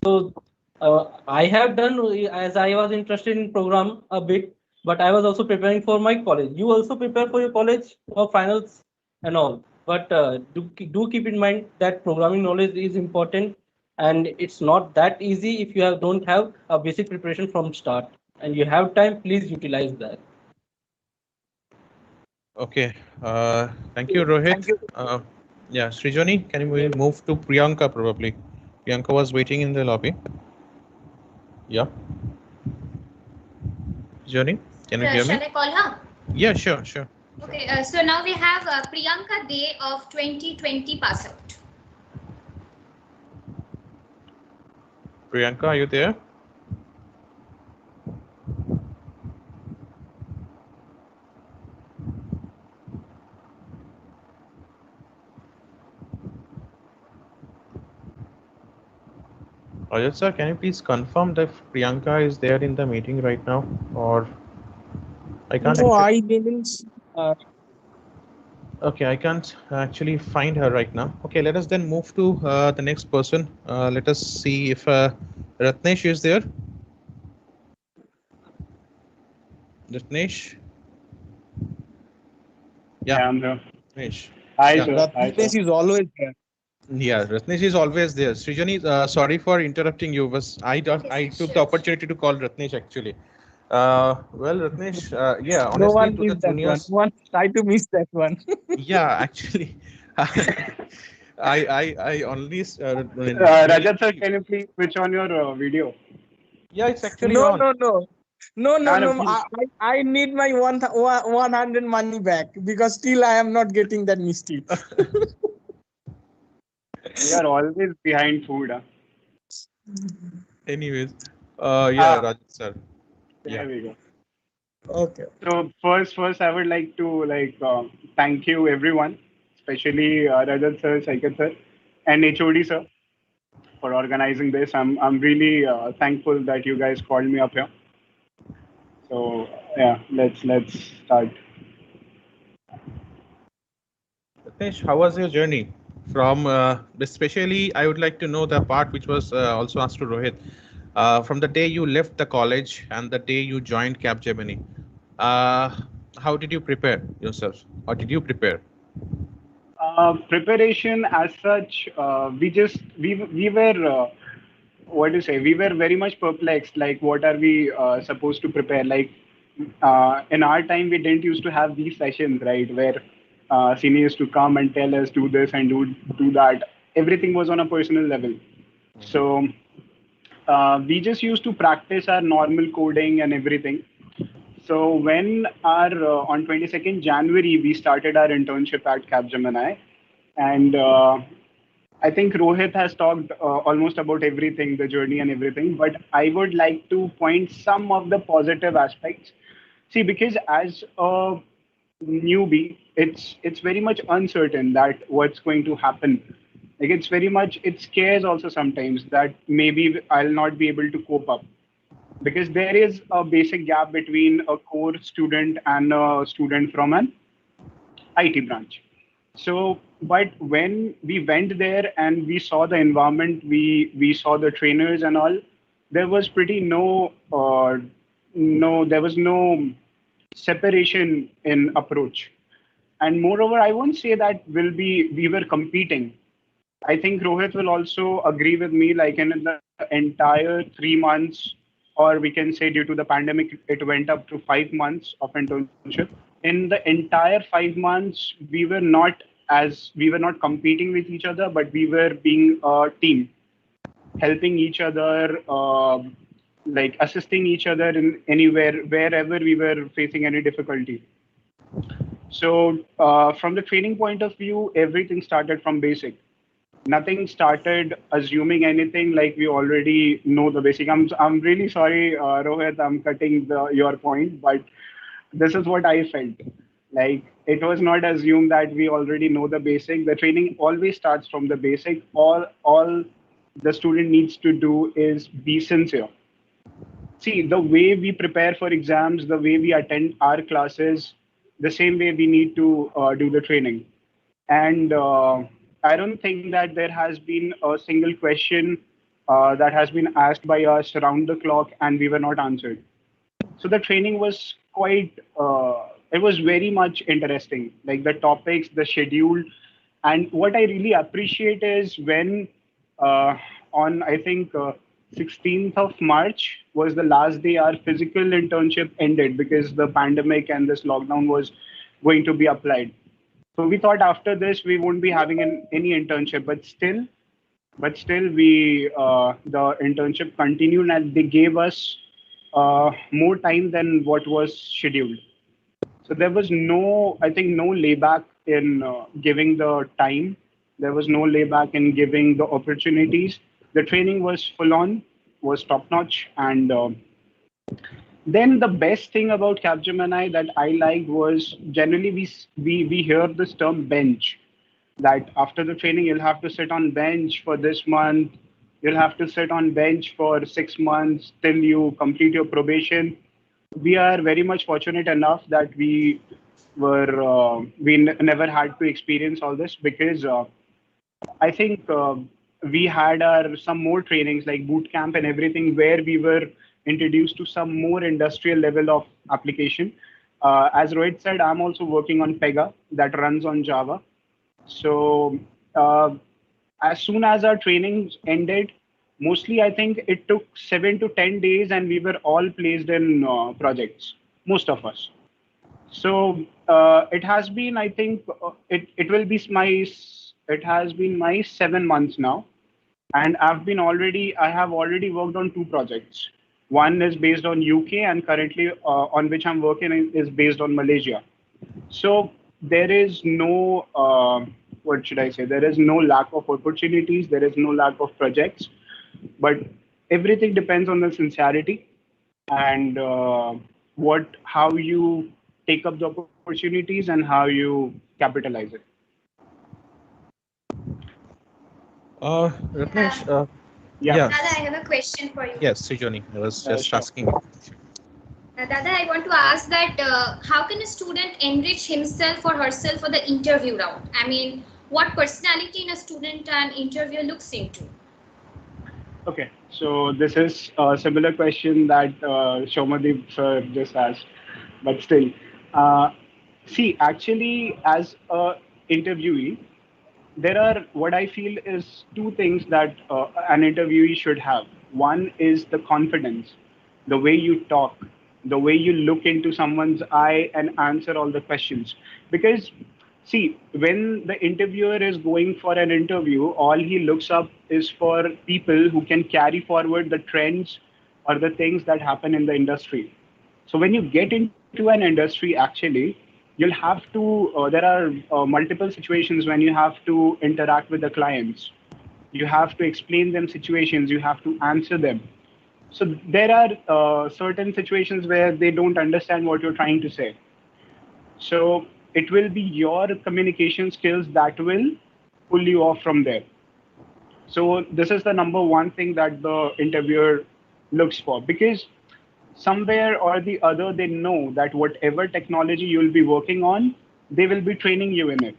So I have done, as I was interested in program a bit, but I was also preparing for my college. You also prepare for your college or finals and all. But do keep in mind that programming knowledge is important, and it's not that easy if you don't have a basic preparation from start. And you have time, please utilize that. Okay. Thank you, Rohit. Thank you. Yeah, Srijani, can you move to Priyanka probably? Priyanka was waiting in the lobby. Yeah. Srijani, can you hear me? Shall I call her? Yeah, sure, sure. Okay, so now we have Priyanka Day of 2020 pass out. Priyanka, are you there? Rajat sir, can you please confirm that Priyanka is there in the meeting right now, or I can't No, actually... I didn't. Okay, I can't actually find her right now. Okay, let us then move to the next person. Let us see if Ratnesh is there. Ratnesh? Yeah, I'm here. Ratnesh. Hi, Yeah. sir. Hi, sir. Ratnesh is always there. Yeah, Ratnesh is always there. Srijani, sorry for interrupting you. I took the opportunity to call Ratnesh actually. Well, Ratnesh, yeah, No honestly, one to the missed that one. juniors. No one try to miss that one. Yeah, actually, I only Rajat sir, can you please switch on your video? Yeah, it's actually No, on. no, no. No, no, No, no, no. please. I need my 100 money back, because still I am not getting that misty. We are always behind food. Huh? Anyways, yeah, Ah, Rajat sir. Yeah. there we go. Okay. So first, I would like to thank you everyone, especially Rajat sir, Saikat sir, and HOD sir for organizing this. I'm really thankful that you guys called me up here. So yeah, let's start. Ratnesh, how was your journey from, especially I would like to know the part which was also asked to Rohit, from the day you left the college and the day you joined Capgemini. Uh, how did you prepare yourself, or did you prepare? Preparation as such, we were what to say? We were very much perplexed. Like, what are we supposed to prepare? Like, in our time, we didn't used to have these sessions, right, where seniors to come and tell us do this and do that. Everything was on a personal level. So we just used to practice our normal coding and everything. So when our on 22nd January we started our internship at Capgemini, and I think Rohit has talked almost about everything, the journey and everything. But I would like to point some of the positive aspects. See, because as a newbie, it's very much uncertain that what's going to happen. Like it scares also sometimes that maybe I'll not be able to cope up, because there is a basic gap between a core student and a student from an IT branch. So, but when we went there and we saw the environment, we saw the trainers and all, there was pretty there was no separation in approach. And moreover, I won't say that we were competing. I think Rohit will also agree with me, like in the entire 3 months, or we can say due to the pandemic, it went up to 5 months of internship. In the entire 5 months, we were not competing with each other, but we were being a team, helping each other, like assisting each other in anywhere, wherever we were facing any difficulty. So from the training point of view, everything started from basic. Nothing started assuming anything like we already know the basic. I'm really sorry, Rohit, I'm cutting your point, but this is what I felt. Like it was not assumed that we already know the basic. The training always starts from the basic. All the student needs to do is be sincere. See, the way we prepare for exams, the way we attend our classes, the same way we need to do the training. And I don't think that there has been a single question that has been asked by us around the clock and we were not answered. So the training was it was very much interesting, like the topics, the schedule. And what I really appreciate is when on, I think, 16th of March was the last day our physical internship ended because the pandemic and this lockdown was going to be applied. So we thought after this we won't be having any internship, but still we the internship continued and they gave us more time than what was scheduled. So there was no, I think, no layback in giving the time. There was no layback in giving the opportunities. The training was full on, was top notch, and then the best thing about Capgemini that I liked was generally we hear this term bench, that after the training you'll have to sit on bench for this month, you'll have to sit on bench for 6 months till you complete your probation. We are very much fortunate enough that we never had to experience all this because I think we had some more trainings like boot camp and everything where we were introduced to some more industrial level of application. As Rohit said, I'm also working on Pega that runs on Java. So as soon as our trainings ended, mostly I think it took 7 to 10 days, and we were all placed in projects, most of us. So it has been, I think, it has been my 7 months now, and I have already worked on two projects. One is based on UK, and currently on which I'm working is based on Malaysia. So there is no, what should I say? There is no lack of opportunities. There is no lack of projects, but everything depends on the sincerity and how you take up the opportunities and how you capitalize it. Ratnesh, Yeah. Dada, I have a question for you. Yes, Srijoni, I was just Sure. asking. Dada, I want to ask that how can a student enrich himself or herself for the interview round? I mean, what personality in a student an interviewer looks into? Okay, so this is a similar question that Shomadeep sir just asked, but still, uh, see, actually, as a interviewee, there are what I feel is two things that an interviewee should have. One is the confidence, the way you talk, the way you look into someone's eye and answer all the questions. Because, see, when the interviewer is going for an interview, all he looks up is for people who can carry forward the trends or the things that happen in the industry. So when you get into an industry, actually, you'll have to, there are multiple situations when you have to interact with the clients. You have to explain them situations, you have to answer them. So there are certain situations where they don't understand what you're trying to say. So it will be your communication skills that will pull you off from there. So this is the number one thing that the interviewer looks for, because somewhere or the other they know that whatever technology you'll be working on, they will be training you in it.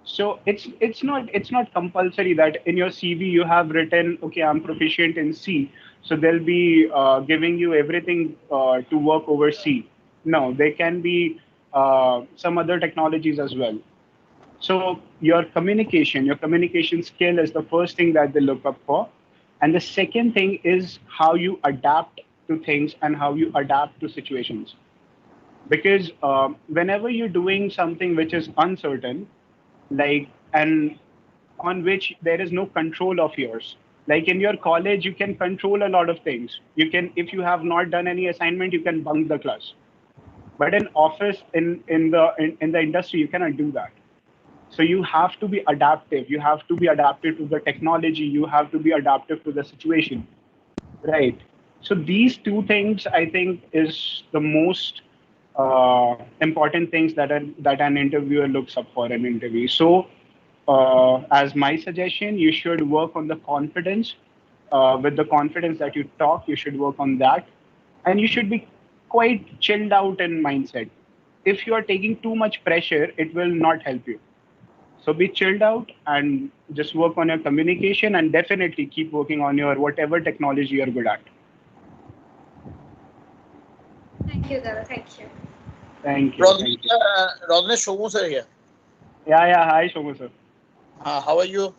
So it's not compulsory that in your CV you have written, okay, I'm proficient in C, so they'll be giving you everything to work over C. No, they can be some other technologies as well. So your communication skill is the first thing that they look up for. And the second thing is how you adapt to things and how you adapt to situations. Because whenever you're doing something which is uncertain, like, and on which there is no control of yours. Like in your college, you can control a lot of things. You can, if you have not done any assignment, you can bunk the class. But in office, in the industry, you cannot do that. So you have to be adaptive. You have to be adaptive to the technology. You have to be adaptive to the situation, right? So these two things, I think, is the most important things that an interviewer looks up for an interview. So, as my suggestion, you should work on the confidence. With the confidence that you talk, you should work on that, and you should be quite chilled out in mindset. If you are taking too much pressure, it will not help you. So be chilled out and just work on your communication, and definitely keep working on your whatever technology you're good at. Thank you, Dara. Thank you. Thank you. Rodnesh, Shomu sir here. Yeah. Hi, Shomu sir. How are you?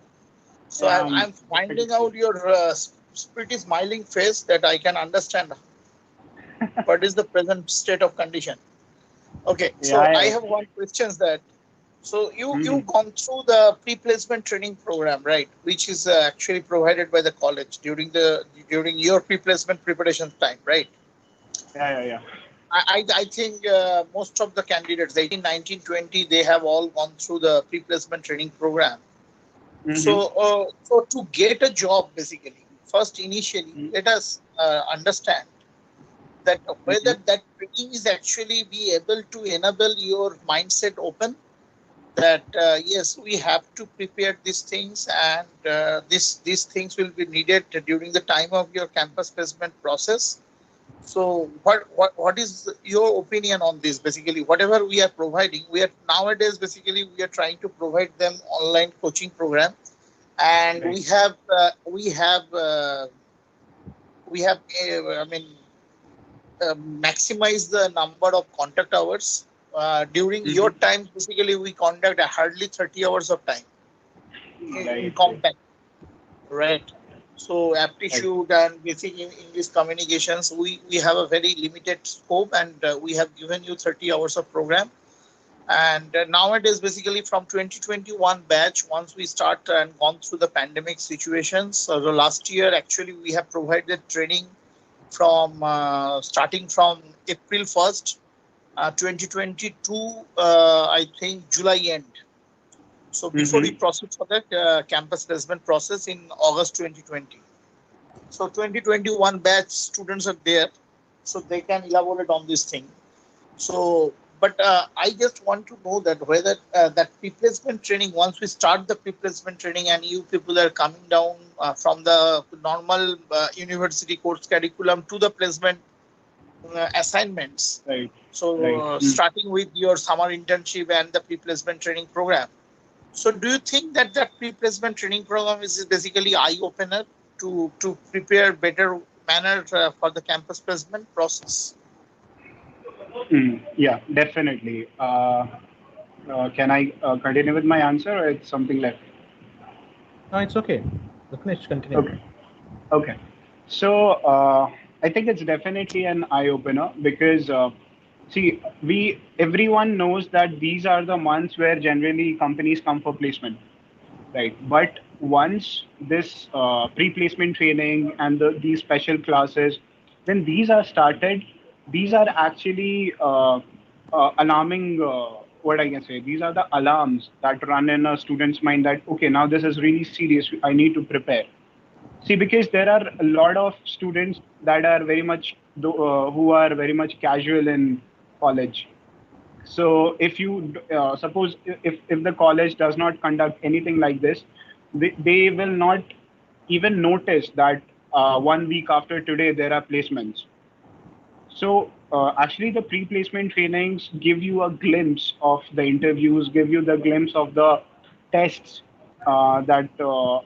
So Yeah, I'm finding out your pretty smiling face, that I can understand what is the present state of condition. Okay, so Yeah. I have one question that, so you've gone through the pre-placement training program, right? Which is actually provided by the college during your pre-placement preparation time, right? Yeah. I think most of the candidates, 18, 19, 20, they have all gone through the pre-placement training program. So to get a job, basically, first initially, let us understand that whether that training is actually be able to enable your mindset open, that yes, we have to prepare these things, and these things will be needed during the time of your campus placement process. So what is your opinion on this? Basically, whatever we are providing, we are nowadays basically we are trying to provide them online coaching program, and we have maximize the number of contact hours. During your time, basically, we conduct hardly 30 hours of time in contact, right? So aptitude and basic English communications, we have a very limited scope, and we have given you 30 hours of program. And nowadays, basically from 2021 batch, once we start and gone through the pandemic situations, so the last year actually we have provided training from starting from April 1st, 2022, I think July end. So before we proceed for that campus placement process in August 2020. So 2021 batch students are there, so they can elaborate on this thing. So, but I just want to know that whether that pre-placement training, once we start the pre-placement training and you people are coming down from the normal university course curriculum to the placement assignments. Right. So starting with your summer internship and the pre-placement training program. So do you think that that pre-placement training program is basically eye-opener to prepare better manner for the campus placement process? Yeah, definitely. Can I continue with my answer, or it's something left? No, it's okay. Finish, continue. Okay. So I think it's definitely an eye-opener, because see, everyone knows that these are the months where generally companies come for placement, right? But once this pre-placement training and these special classes, when these are started, these are actually alarming. What I can say, these are the alarms that run in a student's mind that, okay, now this is really serious. I need to prepare. See, because there are a lot of students that are very much who are very much casual in college. So if you suppose if the college does not conduct anything like this, they will not even notice that 1 week after today there are placements. So actually the pre-placement trainings give you a glimpse of the interviews, give you the glimpse of the tests that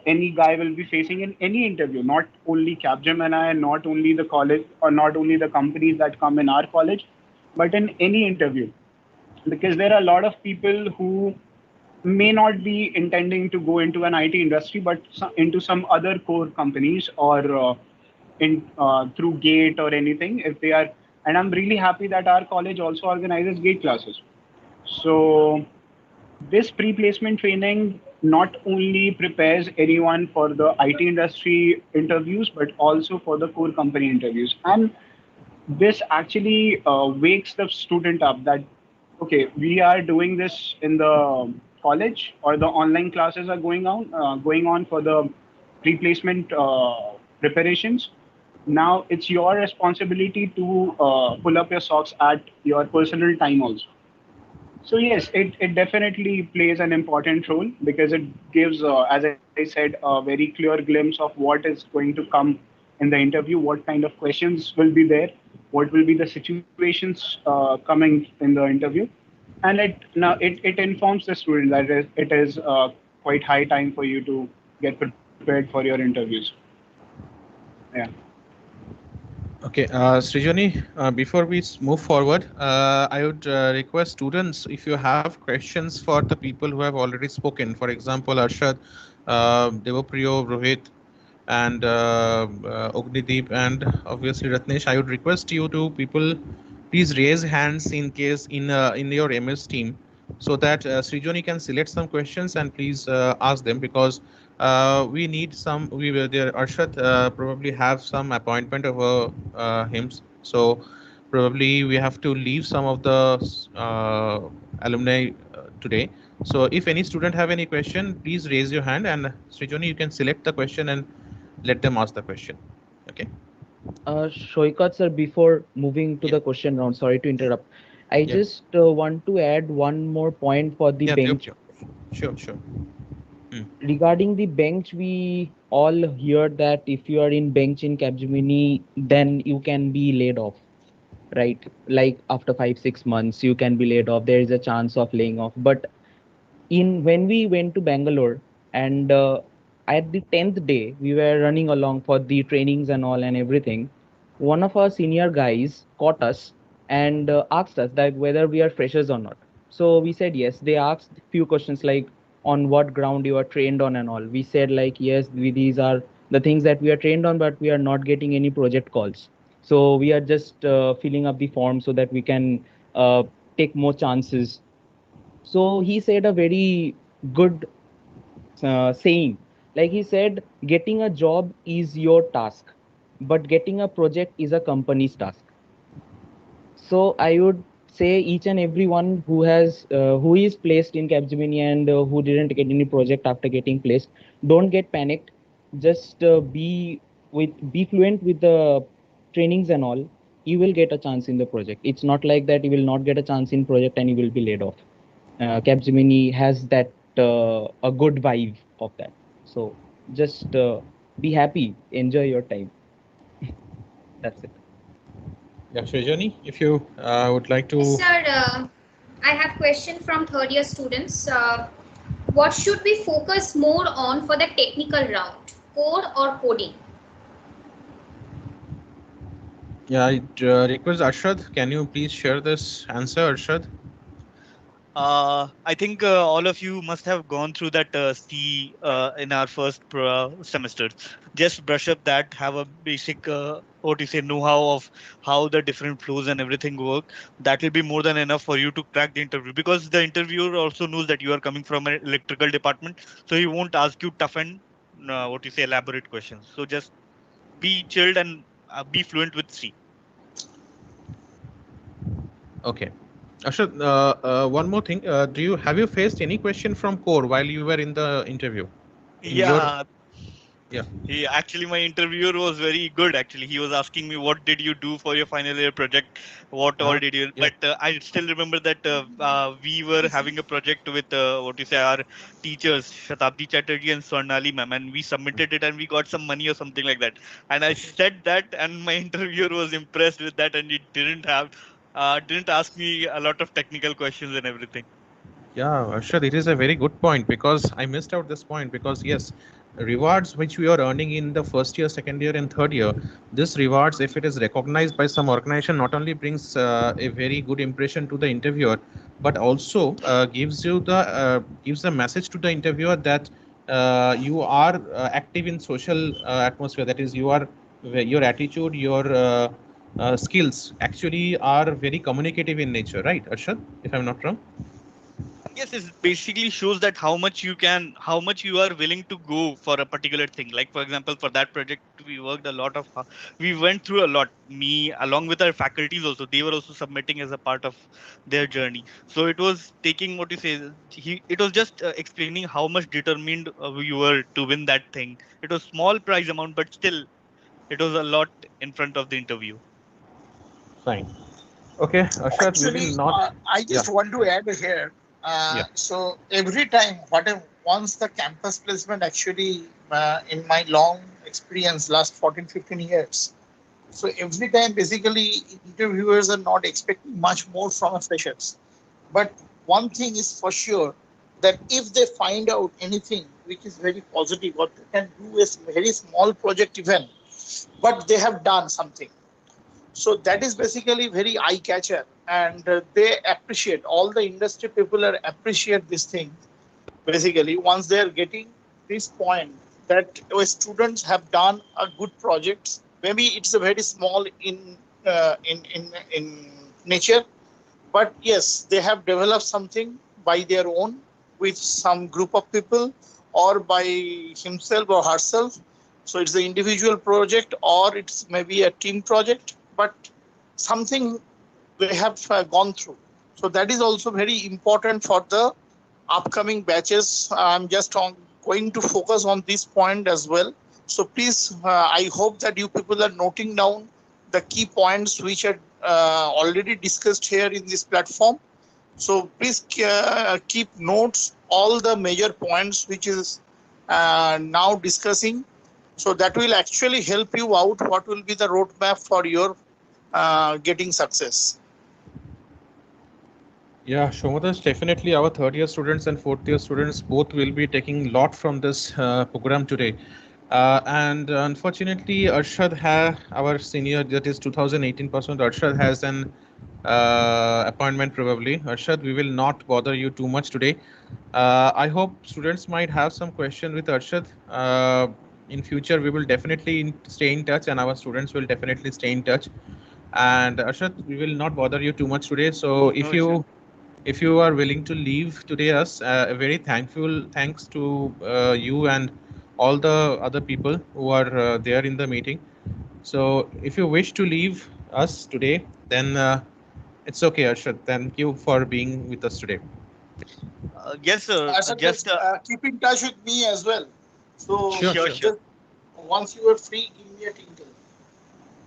any guy will be facing in any interview, not only Capgemini, not only the college, or not only the companies that come in our college, but in any interview. because there are a lot of people who may not be intending to go into an IT industry, but into some other core companies or through Gate or anything. If they are, and I'm really happy that our college also organizes Gate classes. So this pre-placement training not only prepares anyone for the IT industry interviews, but also for the core company interviews. And this actually wakes the student up that, okay, we are doing this in the college, or the online classes are going on for the pre-placement preparations. Now it's your responsibility to pull up your socks at your personal time also. So yes, it definitely plays an important role, because it gives, as I said, a very clear glimpse of what is going to come in the interview, what kind of questions will be there, what will be the situations coming in the interview, and it informs the student that it is quite high time for you to get prepared for your interviews. Yeah. Okay, Srijani, before we move forward, I would request students, if you have questions for the people who have already spoken, for example, Arshad, Devopriyo, Rohit, and Ognideep, and obviously Ratnesh, I would request you to people, please raise hands in case in your MS team, so that Srijani can select some questions and please ask them, because we need some. We will there. Arshad probably have some appointment over him, so probably we have to leave some of the alumni today. So if any student have any question, please raise your hand, and Srijani, you can select the question and let them ask the question. Okay. Shoikat sir, before moving to Yeah. the question round, sorry to interrupt. I Yeah. just want to add one more point for the Yeah. bench. Sure. Sure. Regarding the bench, we all hear that if you are in bench in Capgemini, then you can be laid off, right? Like after 5 6 months, you can be laid off. There is a chance of laying off. But in when we went to Bangalore, and at the 10th day, we were running along for the trainings and all and everything. One of our senior guys caught us and asked us that whether we are freshers or not. So we said yes. They asked few questions like on what ground you are trained on and all. We said like yes, these are the things that we are trained on, but we are not getting any project calls. So we are just filling up the form so that we can take more chances. So he said a very good saying. Like he said, getting a job is your task, but getting a project is a company's task. So I would say each and everyone who is placed in Capgemini and who didn't get any project after getting placed, don't get panicked. Just be fluent with the trainings and all. You will get a chance in the project. It's not like that you will not get a chance in project and you will be laid off. Capgemini has that a good vibe of that. So just be happy, enjoy your time. That's it. Yeah, Srijani, if you would like to. Yes, sir. I have question from third year students. What should we focus more on for the technical round, code or coding? Yeah, I request Arshad. Can you please share this answer, Arshad? I think all of you must have gone through that C in our first semester. Just brush up that, have a basic what you say know-how of how the different flows and everything work. That will be more than enough for you to crack the interview, because the interviewer also knows that you are coming from an electrical department, so he won't ask you tough and what you say elaborate questions. So just be chilled and be fluent with C. Okay. Arshad, one more thing. Do you have you faced any question from core while you were in the interview? In your Yeah, yeah. he actually, my interviewer was very good. Actually, he was asking me, "What did you do for your final year project? What all did you?" Yeah. But I still remember that we were having a project with what you say our teachers, Shatabdi Chatterjee and Swarnali ma'am, and we submitted it and we got some money or something like that. And I said that, and my interviewer was impressed with that, and he didn't ask me a lot of technical questions and everything. Yeah, Arshad, it is a very good point, because I missed out this point, because yes, rewards which we are earning in the first year, second year, and third year, this rewards, if it is recognized by some organization, not only brings a very good impression to the interviewer, but also gives the message to the interviewer that you are active in social atmosphere. That is, your attitude, your skills actually are very communicative in nature, right, Arshad? If I'm not wrong. Yes, it basically shows that how much you are willing to go for a particular thing. Like for example, for that project, we worked a lot of, we went through a lot. Me, along with our faculties also, they were also submitting as a part of their journey. So it was taking what you say. It was just explaining how much determined you were to win that thing. It was small prize amount, but still, it was a lot in front of the interview. Fine. Okay, Arshad, we will Actually, not. I Yeah. just want to add here. Yeah. So every time, whatever, once the campus placement actually, in my long experience, last 14, 15 years, so every time, basically, interviewers are not expecting much more from a freshers. But one thing is for sure that if they find out anything which is very positive, or they can do a very small project even, but they have done something, so that is basically very eye catcher, and they appreciate, all the industry people are appreciate this thing. Basically, once they are getting this point that students have done a good project, maybe it's a very small in nature, but yes, they have developed something by their own, with some group of people, or by himself or herself. So it's the individual project, or it's maybe a team project, but something they have gone through. So that is also very important for the upcoming batches. I'm just going to focus on this point as well. So please, I hope that you people are noting down the key points which are already discussed here in this platform. So please keep notes all the major points which is now discussing. So that will actually help you out. What will be the roadmap for your getting success? Yeah, Shomodas, definitely our third year students and fourth year students both will be taking lot from this program today. And unfortunately, our senior, that is 2018 person, Arshad has an appointment probably. Arshad, we will not bother you too much today. I hope students might have some question with Arshad. In future, we will definitely stay in touch, and our students will definitely stay in touch. And Arshad, we will not bother you too much today. So No issue. if you are willing to leave today us, a very thanks to you and all the other people who are there in the meeting. So if you wish to leave us today, then it's okay, Arshad. Thank you for being with us today. Yes, sir. As a Just keep in touch with me as well. So Sure, sure, sure. sure. just once you are free, give me a tinkle.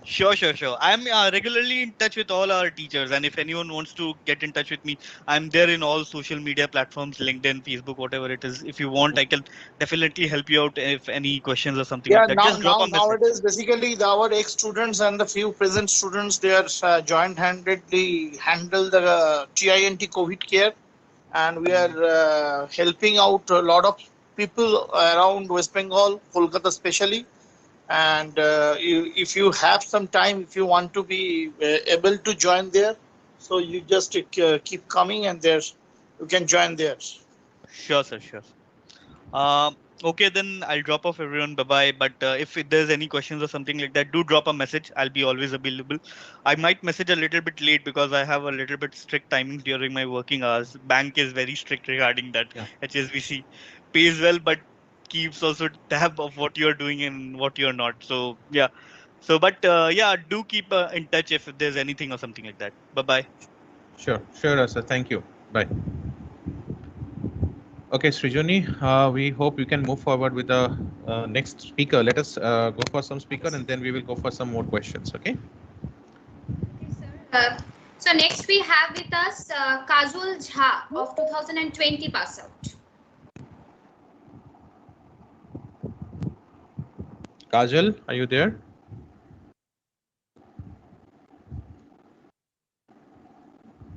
Sure, sure, sure. I'm regularly in touch with all our teachers, and if anyone wants to get in touch with me, I'm there in all social media platforms, LinkedIn, Facebook, whatever it is. If you want, I can definitely help you out if any questions or something Yeah, like that. Just drop a message. nowadays, basically, our ex students and the few present students, they are joint-handedly handle the TINT COVID care, and we are helping out a lot of people around West Bengal, Kolkata especially. And if you have some time, if you want to be able to join there, so you just keep coming, and there's you can join there. Sure, sir. Sure. Okay, then I'll drop off everyone. Bye bye. But if there's any questions or something like that, do drop a message. I'll be always available. I might message a little bit late because I have a little bit strict timings during my working hours. Bank is very strict regarding that. Yeah. HSBC pays well, but keeps also tab of what you're doing and what you're not. So yeah. So but yeah, do keep in touch if there's anything or something like that. Bye bye. Sure, sure, Arshad. Thank you. Bye. Okay, Srijoni, we hope you can move forward with the next speaker. Let us go for some speaker, and then we will go for some more questions. Okay. So next we have with us Kajol Jha of 2020 pass out. Kajal, are you there?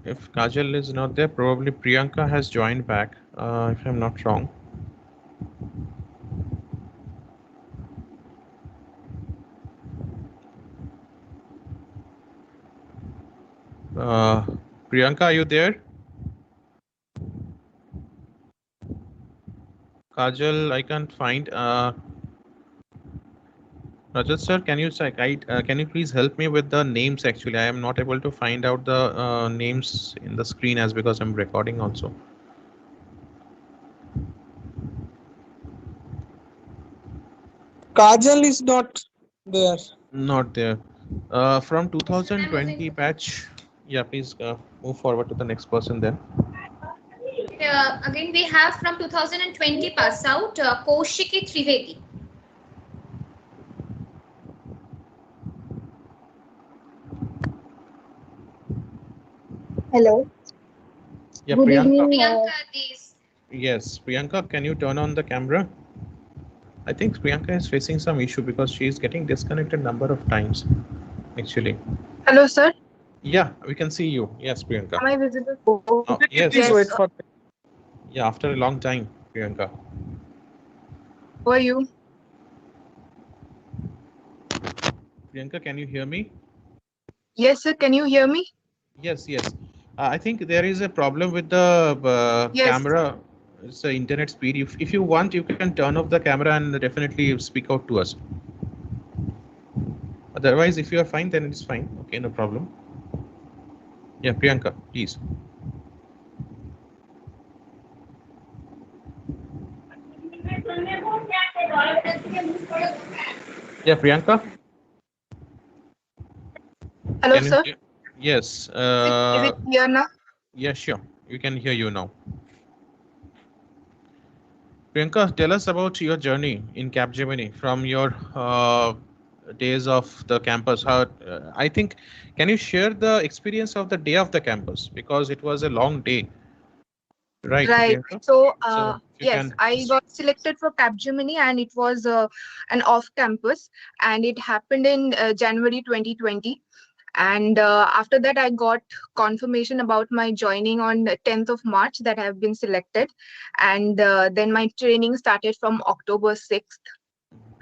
If Kajal is not there, probably Priyanka has joined back, if I'm not wrong. Priyanka, are you there? Kajal, I can't find. Rajat sir, can you can you please help me with the names? Actually, I am not able to find out the names in the screen as because I'm recording also. Kajal is not there. Not there. From Yes, sir, I'm 2020 moving. batch. Yeah, please move forward to the next person then. Again, we have from 2020 pass out Kaushiki Trivedi. Hello. Yeah, Good Priyanka. evening. Priyanka, these. Yes, Priyanka, can you turn on the camera? I think Priyanka is facing some issue because she is getting disconnected number of times, actually. Hello, sir. Yeah, we can see you. Yes, Priyanka. Am I visible? Oh, yes, Please Yes. wait for. yeah, after a long time, Priyanka. How are you? Priyanka, can you hear me? Yes, sir. Can you hear me? Yes, yes. I think there is a problem with the Yes. camera. It's the internet speed. If you want, you can turn off the camera and definitely speak out to us. Otherwise, if you are fine, then it's fine. Okay, no problem. Yeah, Priyanka, please. Yeah, Priyanka. Hello, Can you sir. hear? Yes. Is it clear now? Yeah, sure. We can hear you now. Priyanka, tell us about your journey in Capgemini from your days of the campus. How I think, can you share the experience of the day of the campus because it was a long day, right, Right. Priyanka? So, So if you yes, can, I got selected for Capgemini, and it was an off-campus, and it happened in January 2020. And after that, I got confirmation about my joining on the 10th of March that I have been selected, and then my training started from October 6th.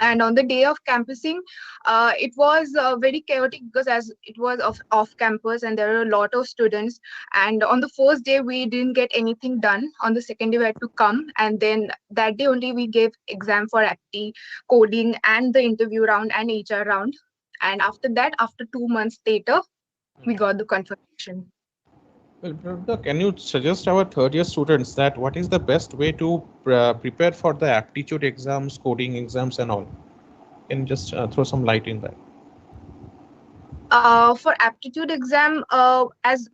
And on the day of campusing, it was very chaotic because as it was off campus and there were a lot of students, and on the first day we didn't get anything done. On the second day we had to come, and then that day only we gave exam for acti coding and the interview round and HR round. And after that, after 2 months later, we got the confirmation. well, Priyanka, can you suggest our third year students that what is the best way to prepare for the aptitude exams, coding exams, and all? Can you just throw some light in that? For aptitude exam, as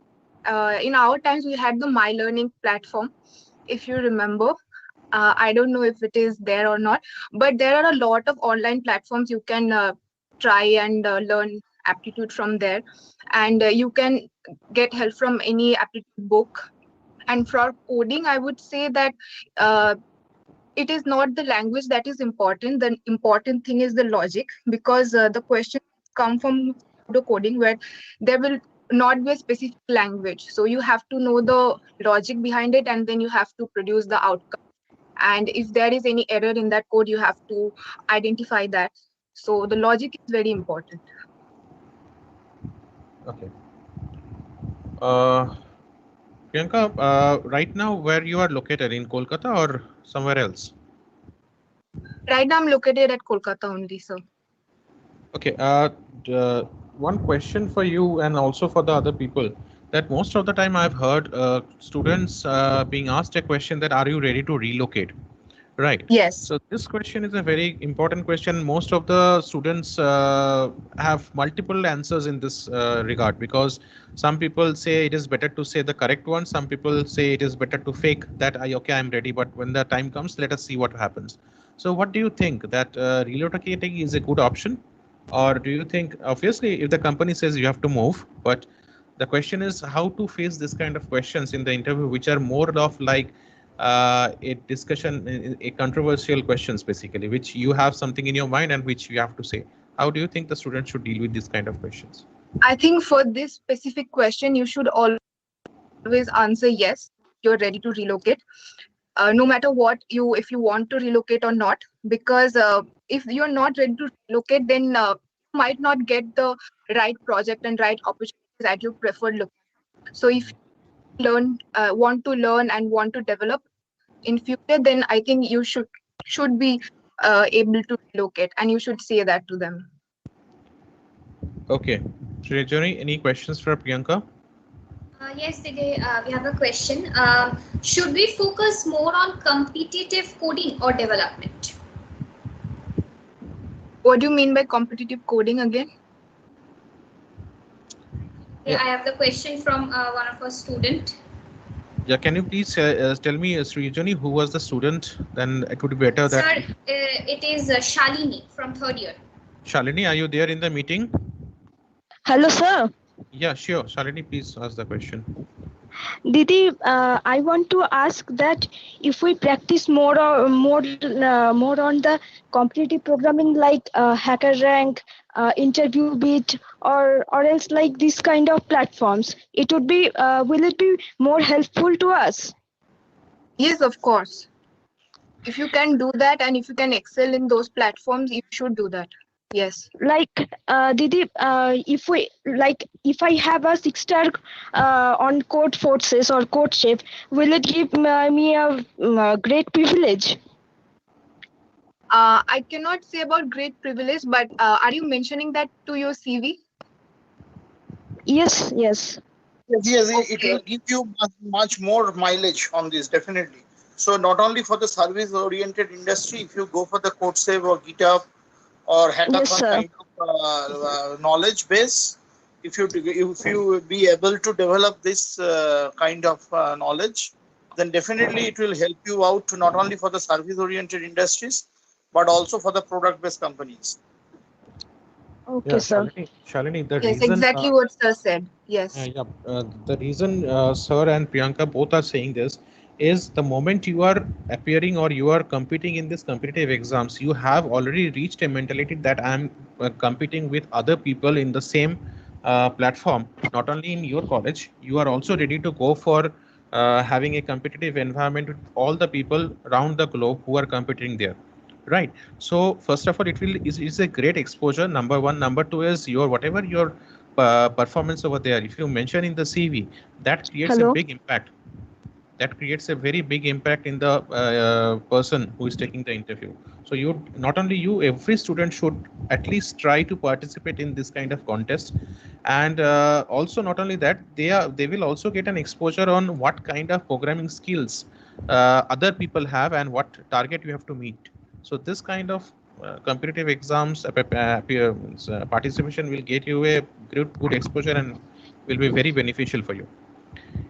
in our times we had the my learning platform, if you remember. I don't know if it is there or not, but there are a lot of online platforms you can try and learn aptitude from there, and you can get help from any aptitude book. And for coding, I would say that uh, it is not the language that is important. The important thing is the logic, because the questions come from pseudo coding where there will not be a specific language. So you have to know the logic behind it, and then you have to produce the outcome. And if there is any error in that code, you have to identify that. So the logic is very important. Okay. Priyanka, right now where you are located in Kolkata or somewhere else? Right now I'm located at Kolkata only, sir. Okay. One question for you and also for the other people that most of the time I've heard students being asked a question that are you ready to relocate? Right. Yes. So this question is a very important question. Most of the students have multiple answers in this regard because some people say it is better to say the correct one. Some people say it is better to fake that okay, I'm ready, but when the time comes, let us see what happens. So what do you think that relocating is a good option? Or do you think, obviously, if the company says you have to move, but the question is how to face this kind of questions in the interview, which are more of like a discussion, a controversial questions, basically, which you have something in your mind and which you have to say. How do you think the student should deal with these kind of questions? I think for this specific question, you should always answer yes, you're ready to relocate. No matter what you, if you want to relocate or not, because if you're not ready to relocate, then you might not get the right project and right opportunities at your preferred location. So if you want to learn and want to develop in future, then I think you should be able to relocate, and you should say that to them. Okay. Srijani, any questions for Priyanka? Yes, Didi, we have a question. Should we focus more on competitive coding or development? What do you mean by competitive coding again? Yeah. I have the question from one of our student. Yeah, can you please tell me, Srijani, who was the student? Then it would be better Sir, that. it is Shalini from third year. Shalini, are you there in the meeting? Hello, sir. Yeah, sure. Shalini, please ask the question. Didi, I want to ask that if we practice more on the competitive programming like HackerRank, Interview Beat, or else like this kind of platforms, it would be will it be more helpful to us? Yes, of course. If you can do that and if you can excel in those platforms, you should do that. Yes. Like Didi, if I have a 6-star on code forces or code shape, will it give me a great privilege? I cannot say about great privilege, but are you mentioning that to your CV? Yes. Yes, it will give you much more mileage on this, definitely. So not only for the service-oriented industry, if you go for the CodeSave or GitHub or hackathon kind of knowledge base, if you be able to develop this kind of knowledge, then definitely it will help you out to not only for the service-oriented industries, but also for the product-based companies. Okay, Yeah, sir. Shalini, the Yes, reason. exactly what sir said. Yes. The reason Sir and Priyanka both are saying this is the moment you are appearing or you are competing in this competitive exams, you have already reached a mentality that I'm competing with other people in the same platform. Not only in your college, you are also ready to go for having a competitive environment with all the people around the globe who are competing there. Right. So first of all, is a great exposure. Number one. Number two is your whatever your performance over there. If you mention in the CV, that creates a big impact. That creates a very big impact in the person who is taking the interview. So you not only you, every student should at least try to participate in this kind of contest, and also not only that, they will also get an exposure on what kind of programming skills other people have and what target you have to meet. So this kind of competitive exams participation will get you a good exposure and will be very beneficial for you.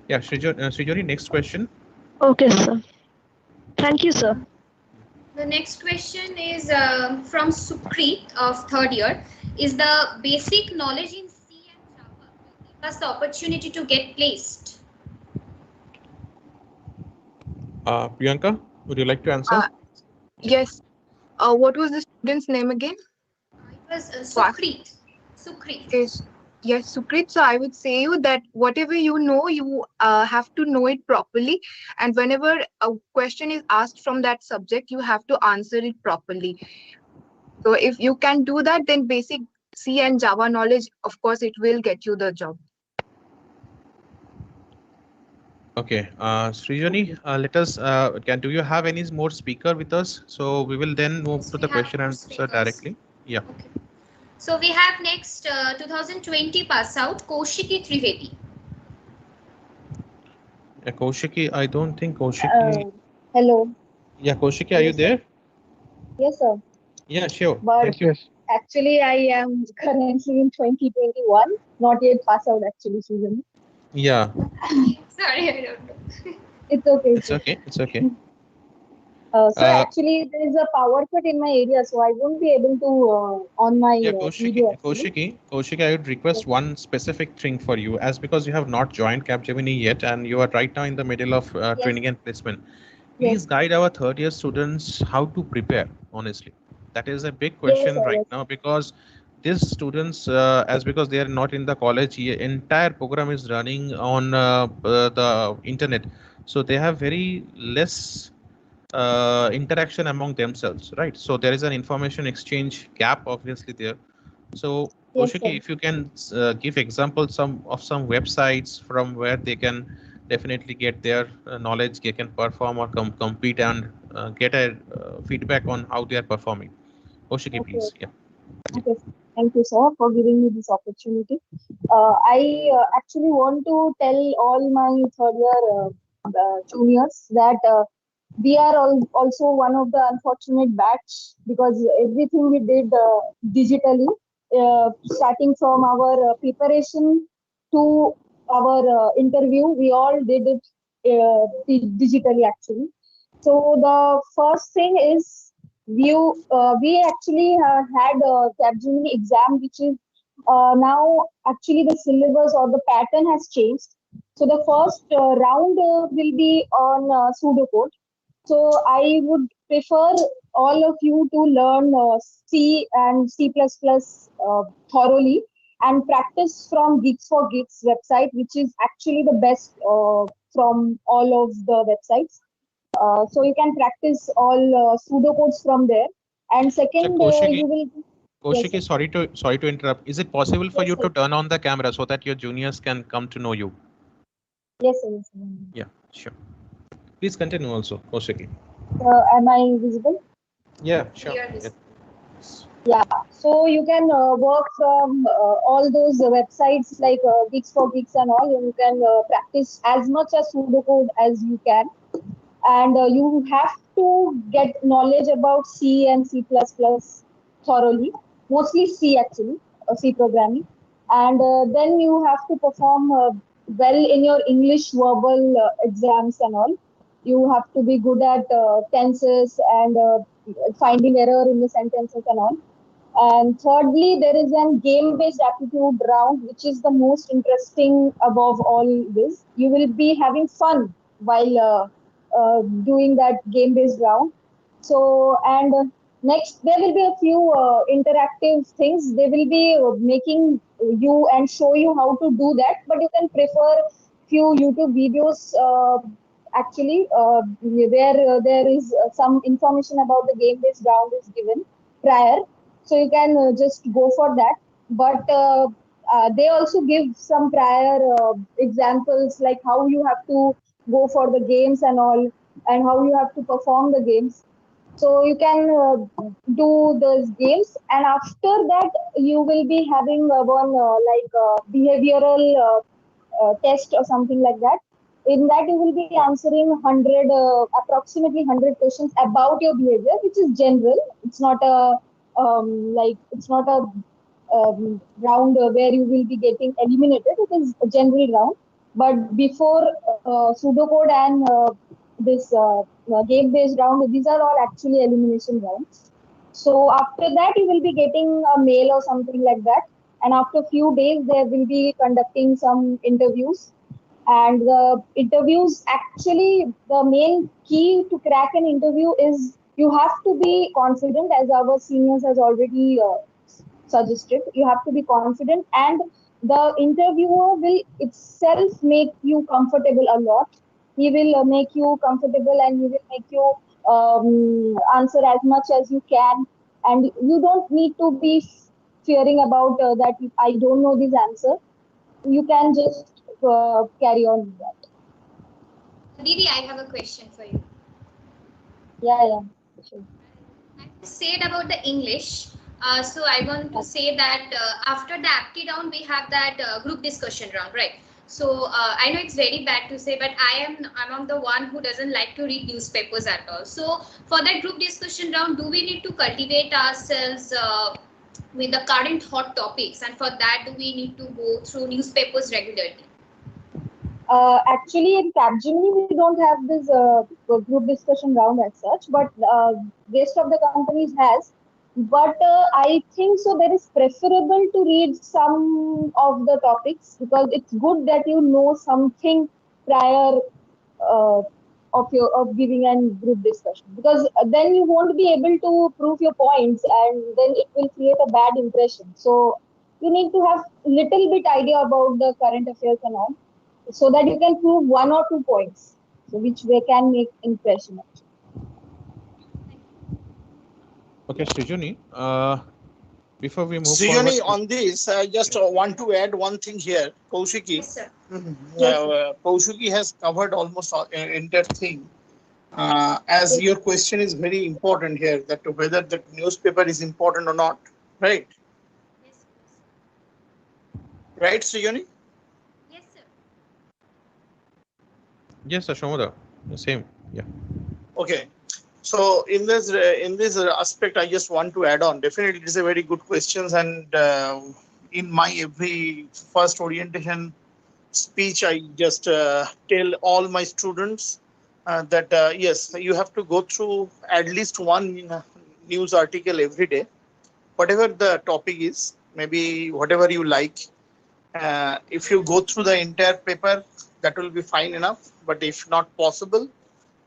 Yeah, Srijani, next question. Okay, sir. Thank you, sir. The next question is from Sukrit of third year. Is the basic knowledge in C and Java will give us the opportunity to get placed? Priyanka, would you like to answer? Yes. What was the student's name again? It was Sukrit. Yes, Sukrit. So I would say you that whatever you know, you have to know it properly. And whenever a question is asked from that subject, you have to answer it properly. So if you can do that, then basic C and Java knowledge, of course, it will get you the job. Okay, Srijani, let us. Do you have any more speaker with us? So we will then move to the question and answer directly. Yeah. Okay. So we have next 2020 pass out Kaushiki Trivedi. Kaushiki, I don't think Kaushiki. Hello. Yeah, Kaushiki, are you there? Yes, sir. Yeah, sure. But Thank you. actually, I am currently in 2021, not yet passed out actually, Susan. Yeah. Sorry, I don't know. It's okay. It's okay. It's okay. So actually, there is a power cut in my area, so I won't be able to on my video. Kaushiki, I would request one specific thing for you, as because you have not joined Capgemini yet, and you are right now in the middle of training and placement. Please guide our third year students how to prepare. Honestly, that is a big question right now, because these students, because they are not in the college, entire program is running on the internet, so they have very less interaction among themselves, right? So there is an information exchange gap obviously there. So Yes, sir. Koshiki, if you can give examples some websites from where they can definitely get their knowledge, they can perform or compete and get a feedback on how they are performing. Koshiki, Okay. please. Yeah. Okay. Thank you, sir, for giving me this opportunity. I actually want to tell all my third year juniors that we are also one of the unfortunate batch because everything we did digitally, starting from our preparation to our interview, we all did it digitally actually. So the first thing is we actually had a Capgemini exam, which is now actually the syllabus or the pattern has changed. So the first round will be on pseudocode. So I would prefer all of you to learn C and C++ thoroughly and practice from Geeks for Geeks website, which is actually the best from all of the websites. So you can practice all pseudocodes from there. And So second, Koshiki, you will. Yes, sir. sorry to interrupt. Is it possible for Yes, you sir. to turn on the camera so that your juniors can come to know you? Yes, sir. Yes, sir. Yeah, sure. Please continue also, Koshiki. Am I visible? Yeah, sure. Here Yeah. is Yeah, so you can work from all those websites like Geeks for Geeks and all. You can practice as much as pseudocode as you can, and you have to get knowledge about C and C++ thoroughly, mostly C actually, C programming, and then you have to perform well in your English verbal exams and all. You have to be good at tenses and finding error in the sentences and all. And thirdly, there is an game-based aptitude round, which is the most interesting above all this. You will be having fun while doing that game-based round. So, and next, there will be a few interactive things. They will be making you and show you how to do that, but you can prefer few YouTube videos actually where there is some information about the game-based round is given prior, so you can just go for that. But they also give some prior examples like how you have to go for the games and all, and how you have to perform the games. So you can do those games, and after that you will be having one behavioral test or something like that. In that you will be answering 100 approximately 100 questions about your behavior, which is general. It's not a it's not a round where you will be getting eliminated. It is a general round. But before pseudocode and this game-based round, these are all actually elimination rounds. So after that, you will be getting a mail or something like that. And after a few days, they will be conducting some interviews. And the interviews, actually, the main key to crack an interview is you have to be confident, as our seniors has already suggested. You have to be confident, and the interviewer will itself make you comfortable a lot. He will make you comfortable, and he will make you answer as much as you can, and you don't need to be fearing about that if I don't know this answer. You can just carry on with that. Didi, I have a question for you. Yeah, sure. I said about the English. So I want to say that after the apti round, we have that group discussion round, right? So I know it's very bad to say, but I am among the one who doesn't like to read newspapers at all. So for that group discussion round, do we need to cultivate ourselves with the current hot topics? And for that, do we need to go through newspapers regularly? Actually, in Capgemini, we don't have this group discussion round as such, but rest of the companies has. But I think so. There is preferable to read some of the topics because it's good that you know something prior uh, of giving a group discussion, because then you won't be able to prove your points, and then it will create a bad impression. So you need to have little bit idea about the current affairs and all, so that you can prove one or two points, so which they can make impression. Okay, Srijuni. Before we move Srijani, forward, on this, I just want to add one thing here. Kaushiki, Yes, sir. Kaushiki has covered almost entire thing. As your question is very important here, that whether the newspaper is important or not, right? Yes, Right, Srijani? yes, sir. yes, Ashomada, the same. Yeah. Okay. So in this aspect, I just want to add on. Definitely, it is a very good questions, and in my every first orientation speech, I just tell all my students that yes, you have to go through at least one news article every day, whatever the topic is, maybe whatever you like. If you go through the entire paper, that will be fine enough. But if not possible,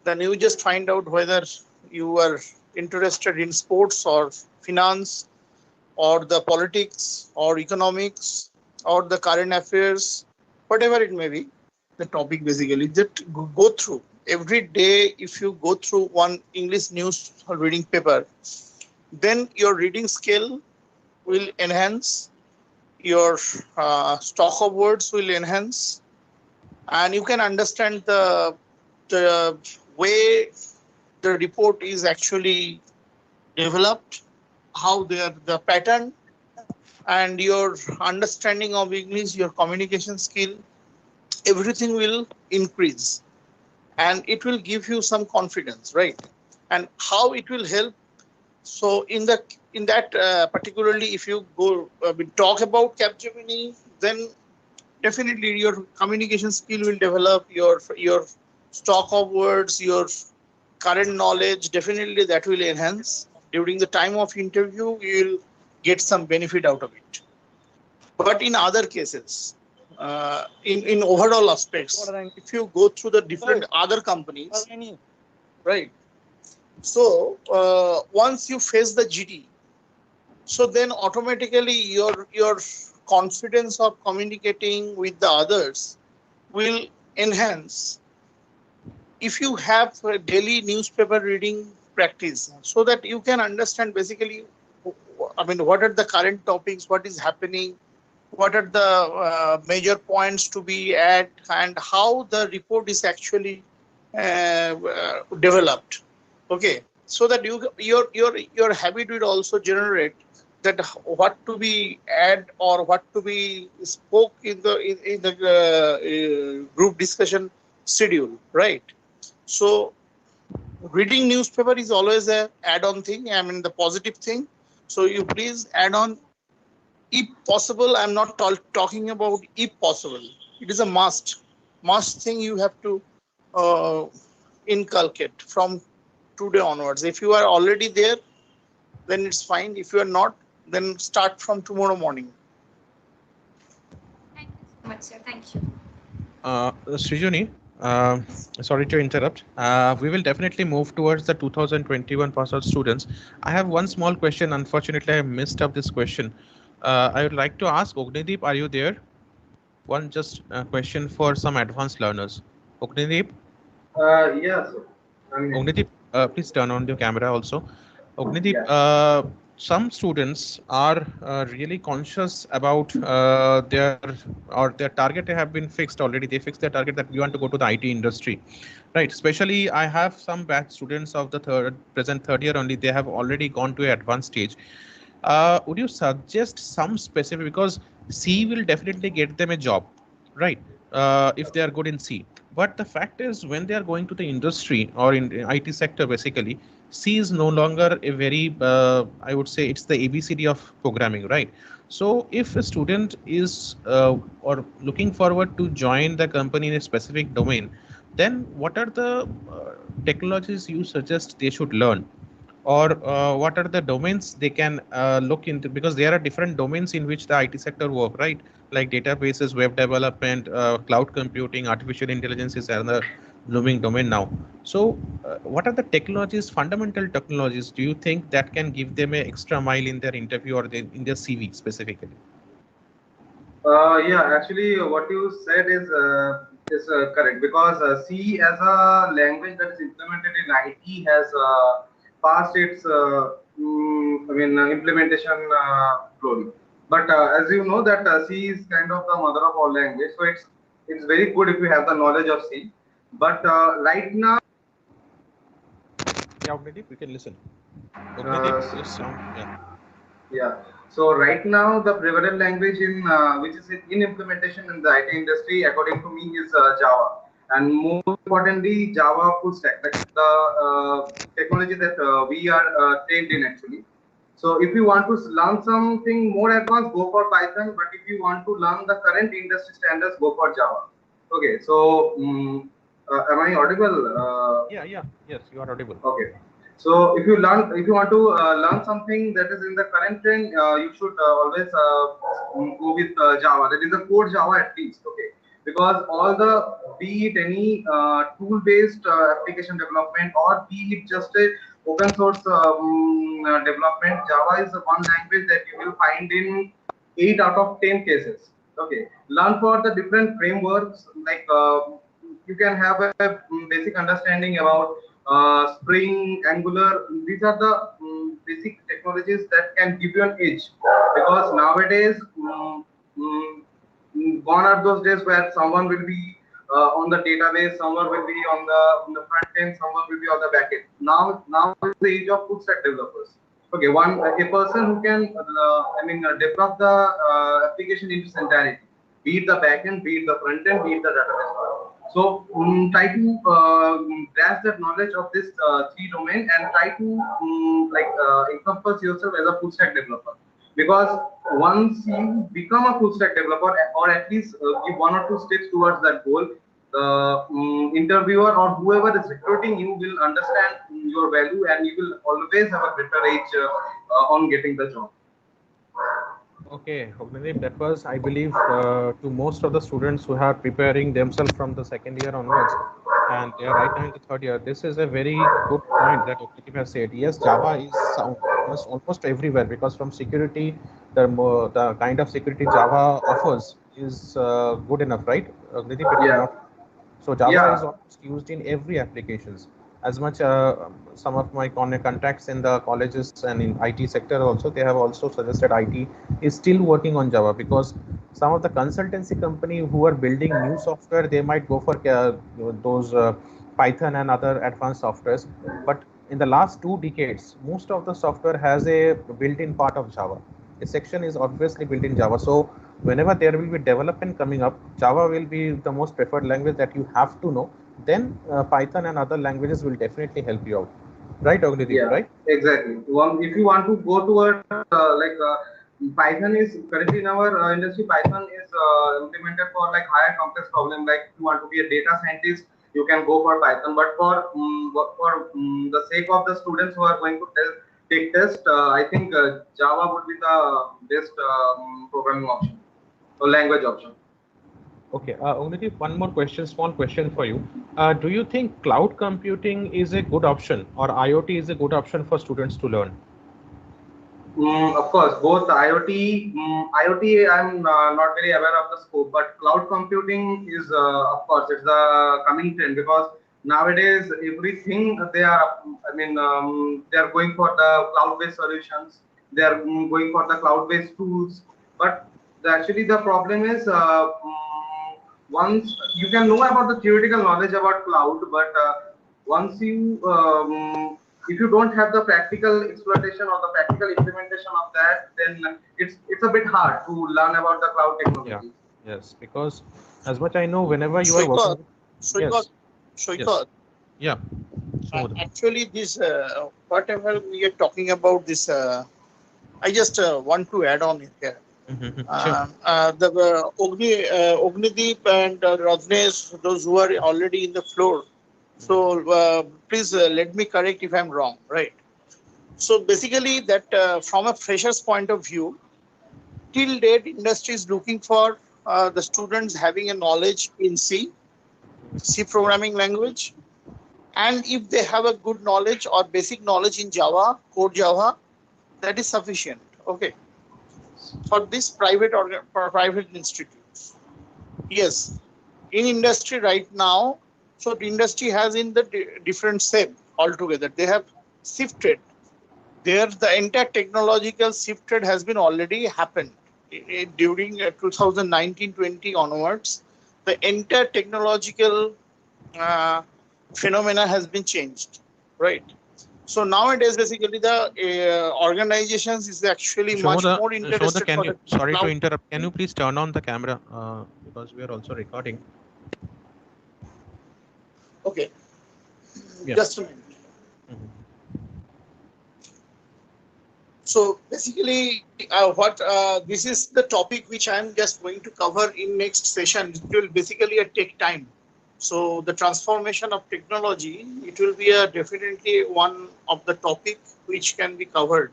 then you just find out whether you are interested in sports or finance or the politics or economics or the current affairs, whatever it may be, the topic basically. Just go through every day. If you go through one English news reading paper, then your reading skill will enhance, your stock of words will enhance, and you can understand the way the report is actually developed, how the pattern, and your understanding of English, your communication skill, everything will increase, and it will give you some confidence, right? And how it will help. So in that particularly, if you go we talk about Capgemini, then definitely your communication skill will develop, your stock of words, your current knowledge, definitely that will enhance. During the time of interview, you will get some benefit out of it. But in other cases, in overall aspects, if you go through the different other companies, right? So once you face the GD, so then automatically your confidence of communicating with the others will enhance if you have a daily newspaper reading practice, so that you can understand basically, I mean, what are the current topics, what is happening, what are the major points to be at, and how the report is actually developed. Okay, so that your habit will also generate that what to be add or what to be spoke in the group discussion schedule, right? So reading newspaper is always a add-on thing. I mean the positive thing. So you please add on if possible. I'm not talking about if possible. It is a must thing you have to uh, inculcate from today onwards. If you are already there, then it's fine. If you are not, then start from tomorrow morning. Thank you so much, sir. Thank you. Srijani, sorry to interrupt. We will definitely move towards the 2021 pass out students. I have one small question. Unfortunately, I missed up this question. I would like to ask Ognideep, are you there? One just question for some advanced learners. Ognideep, Yes. I mean, Ognideep, please turn on your camera also. Ognideep, yeah. some students are really conscious about their target have been fixed already. They fixed their target that we want to go to the IT industry, right? Especially, I have some batch students of the present third year only. They have already gone to an advanced stage. Would you suggest some specific, because C will definitely get them a job, right? If they are good in C. But the fact is, when they are going to the industry or in IT sector, basically, C is no longer a very, I would say it's the ABCD of programming, right? So if a student is or looking forward to join the company in a specific domain, then what are the technologies you suggest they should learn? Or what are the domains they can look into, because there are different domains in which the IT sector work, right? Like databases, web development, cloud computing, artificial intelligence is another blooming domain now. So what are the technologies, fundamental technologies, do you think that can give them an extra mile in their interview or in their CV specifically? Yeah, actually, what you said is correct, because C as a language that is implemented in IT has passed its implementation slowly. But as you know that C is kind of the mother of all language, so it's very good if you have the knowledge of C. But right now, Yeah, Ognideep, we can listen. Ognideep, your sound. Yeah. yeah. So right now, the prevalent language in which is in implementation in the IT industry, according to me, is Java, and more importantly, Java full stack. That's the technology that we are trained in actually. So if you want to learn something more advanced, go for Python. But if you want to learn the current industry standards, go for Java. Okay. So am I audible? Yeah. Yes, you are audible. Okay. So if you want to learn something that is in the current trend, you should always go with Java. That is the core Java at least. Okay. Because all the be it any tool-based application development or be it just a open source development, Java is the one language that you will find in 8 out of 10 cases. Okay. Learn for the different frameworks like you can have a basic understanding about Spring, Angular. These are the basic technologies that can give you an edge. Because nowadays, gone are those days where someone will be on the database, someone will be on the front end, someone will be on the back end. Now is the age of full stack developers. Okay, a person who can develop the application in its entirety, be it the back end, be it the front end, be it the database part. So try to grasp that knowledge of this three domain and try to encompass yourself as a full stack developer. Because once you become a full stack developer, or at least give one or two steps towards that goal, the interviewer or whoever is recruiting you will understand your value, and you will always have a better edge on getting the job. Okay, Ognideep, that was, I believe, to most of the students who are preparing themselves from the second year onwards, and they are right now in the third year. This is a very good point that Ognideep has said. Yes, Java is sound almost everywhere, because from security, the kind of security Java offers is good enough, right? Ognideep, if I'm Yeah. not. So Java is Yeah. almost used in every applications. As much some of my contacts in the colleges and in IT sector also, they have also suggested IT is still working on Java, because some of the consultancy company who are building new software, they might go for those Python and other advanced softwares. But in the last 2 decades, most of the software has a built-in part of Java. A section is obviously built in Java. So whenever there will be development coming up, Java will be the most preferred language that you have to know. Then Python and other languages will definitely help you out. Right, Ognideep, Yeah, right? exactly. If you want to go toward Python is currently in our industry. Python is implemented for like higher complex problem. Like if you want to be a data scientist, you can go for Python. But for the sake of the students who are going to take test, I think Java would be the best programming option or language option. Okay, Ognideep, one more question, small question for you. Do you think cloud computing is a good option, or IoT is a good option for students to learn? Of course, both IoT. IoT, I'm not very aware of the scope, but cloud computing is, of course, it's the coming trend, because nowadays everything they are. They are going for the cloud-based solutions. They are going for the cloud-based tools. But actually, the problem is, once you can know about the theoretical knowledge about cloud, but once you if you don't have the practical exploitation or the practical implementation of that, then it's a bit hard to learn about the cloud Yeah, technology. yes, because as much I know, whenever you are Soikot, working, Soikot, yes, yes, Soikot. yeah. So Actually, this whatever we are talking about, this I just want to add on here. sure. The Ognideep and Rajnesh, those who are already in the floor. So please let me correct if I'm wrong, right? So basically, that from a fresher's point of view, till date, industry is looking for the students having a knowledge in C programming language, and if they have a good knowledge or basic knowledge in Java, core Java, that is sufficient. Okay, for this private institutes. Yes, in industry right now, so the industry has in the different shape altogether. They have shifted there the entire technological shifted has been already happened during 2019-20 onwards. The entire technological phenomena has been changed, right? So nowadays, basically, the organizations is actually much more interested can for you, the sorry to cloud. interrupt, can you please turn on the camera because we are also recording. Okay, Yeah. just a minute. So basically, what this is the topic which I am just going to cover in next session. It will basically take time. So the transformation of technology, it will be definitely one of the topic which can be covered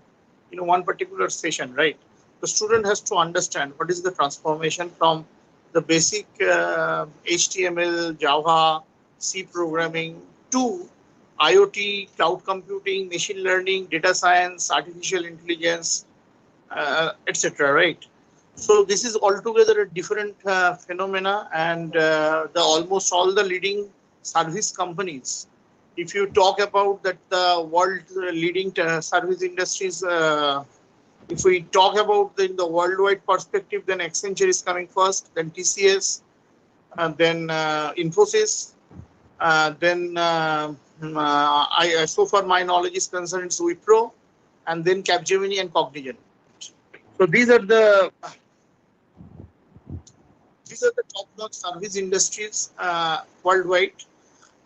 in one particular session, right? The student has to understand what is the transformation from the basic HTML, Java, C programming to IoT, cloud computing, machine learning, data science, artificial intelligence, etc. Right? So this is altogether a different phenomena, and the almost all the leading service companies. If you talk about that, the world leading service industries. If we talk about in the worldwide perspective, then Accenture is coming first, then TCS, then Infosys, then so far my knowledge is concerned, it's Wipro, and then Capgemini and Cognizant. So these are the top-notch service industries worldwide.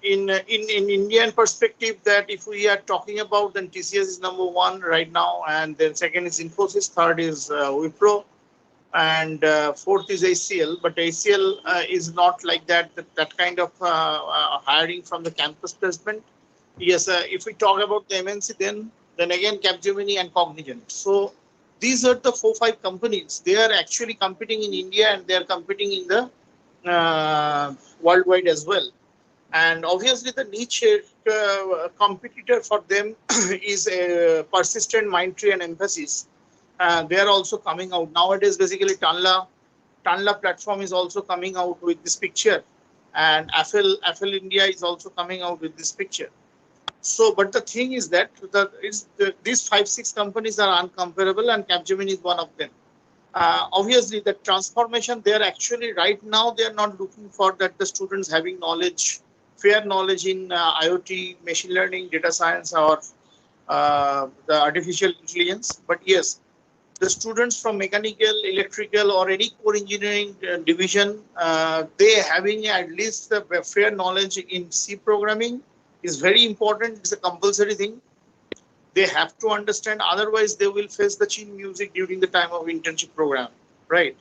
In Indian perspective, that if we are talking about, then TCS is number one right now, and then second is Infosys, third is Wipro, and fourth is ACL. But ACL is not like that kind of hiring from the campus placement. Yes, if we talk about the MNC, then again Capgemini and Cognizant. So these are the 4-5 companies. They are actually competing in India, and they are competing in the worldwide as well. And obviously, the niche competitor for them is persistent, Mindtree, and Emphasis. They are also coming out nowadays. Basically, Tanla platform is also coming out with this picture, and Affle India is also coming out with this picture. So, but the thing is that these 5-6 companies are uncomparable, and Capgemini is one of them. Obviously, the transformation, they are actually right now, they are not looking for that the students having knowledge, fair knowledge in IoT, machine learning, data science, or the artificial intelligence. But yes, the students from mechanical, electrical, or any core engineering division, they having at least the fair knowledge in C programming is very important. It's a compulsory thing. They have to understand, otherwise they will face the chin music during the time of internship program, right?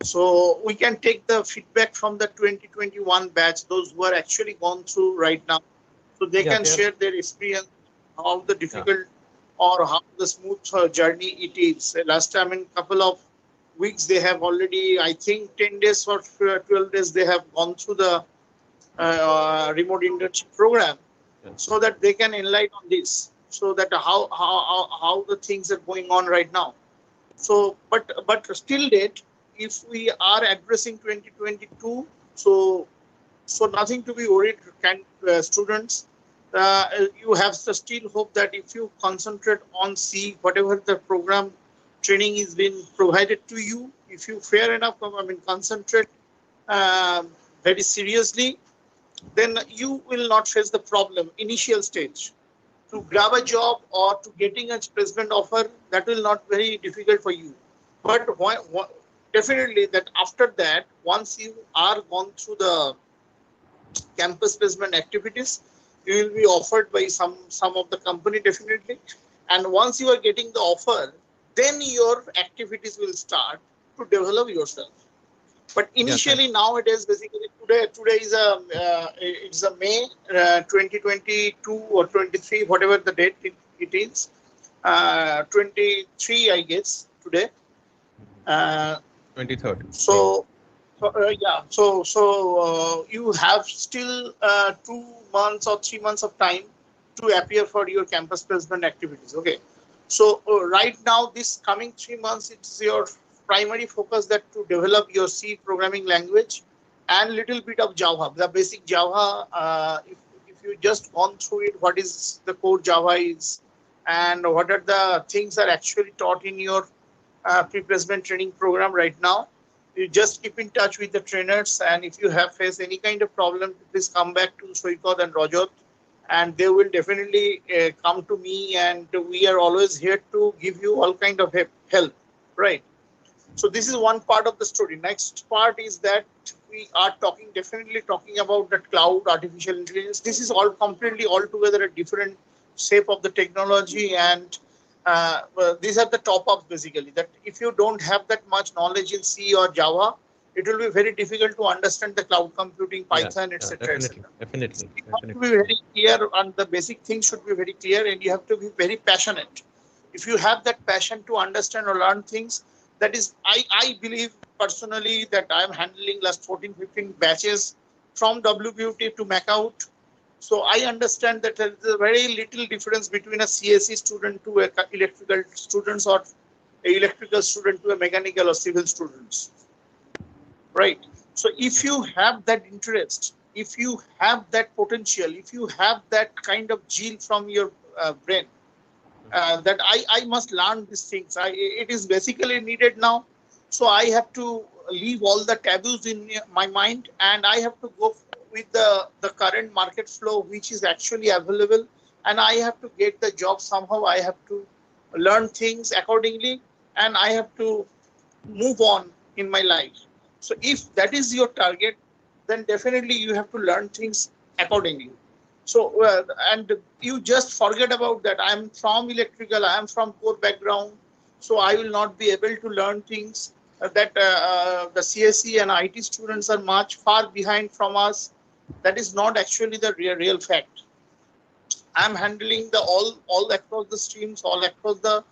So we can take the feedback from the 2021 batch, those who are actually gone through right now. So they can share their experience, how the difficult or how the smooth journey it is. Last time, in a couple of weeks, they have already, I think 10 days or 12 days, they have gone through the remote internship program, so that they can enlighten on this, so that how the things are going on right now. So, but still date, if we are addressing 2022, so nothing to be worried, students. You have the still hope that if you concentrate on C, whatever the program training is being provided to you, if you fair enough, concentrate very seriously, then you will not face the problem initial stage. To grab a job or to getting a placement offer, that will not very difficult for you. But definitely that after that, once you are gone through the campus placement activities, you will be offered by some of the company, definitely. And once you are getting the offer, then your activities will start to develop yourself. But initially, nowadays, basically today is it's a May 2022 or 23, whatever the date it is, 23, I guess, today. 23rd. So you have still 2 months or 3 months of time to appear for your campus placement activities. Okay. So right now, this coming 3 months, it's your primary focus that to develop your C programming language and little bit of Java, the basic Java. If you just gone through it, what is the core Java is, and what are the things are actually taught in your pre-placement training program right now. You just keep in touch with the trainers, and if you have faced any kind of problem, please come back to Soikot and Rajat, and they will definitely come to me, and we are always here to give you all kind of help, right? So this is one part of the story. Next part is that we are definitely talking about the cloud, artificial intelligence. This is all completely altogether a different shape of the technology, and well, these are the top-ups basically. That if you don't have that much knowledge in C or Java, it will be very difficult to understand the cloud computing, Python, etc., etc. Definitely. You have to be very clear, and the basic things should be very clear, and you have to be very passionate. If you have that passion to understand or learn things, that is, I believe personally that I am handling last 14, 15 batches from WBUT to MacOut. So I understand that there is a very little difference between a CSE student to a electrical students, or a electrical student to a mechanical or civil students, right? So if you have that interest, if you have that potential, if you have that kind of zeal from your brain, that I must learn these things. It is basically needed now. So I have to leave all the taboos in my mind, and I have to go with the current market flow, which is actually available. And I have to get the job somehow. I have to learn things accordingly, and I have to move on in my life. So if that is your target, then definitely you have to learn things accordingly. So, and you just forget about that. I'm from electrical, I am from core background, so I will not be able to learn things that the CSE and IT students are much far behind from us. That is not actually the real fact. I'm handling the all across the streams, all across the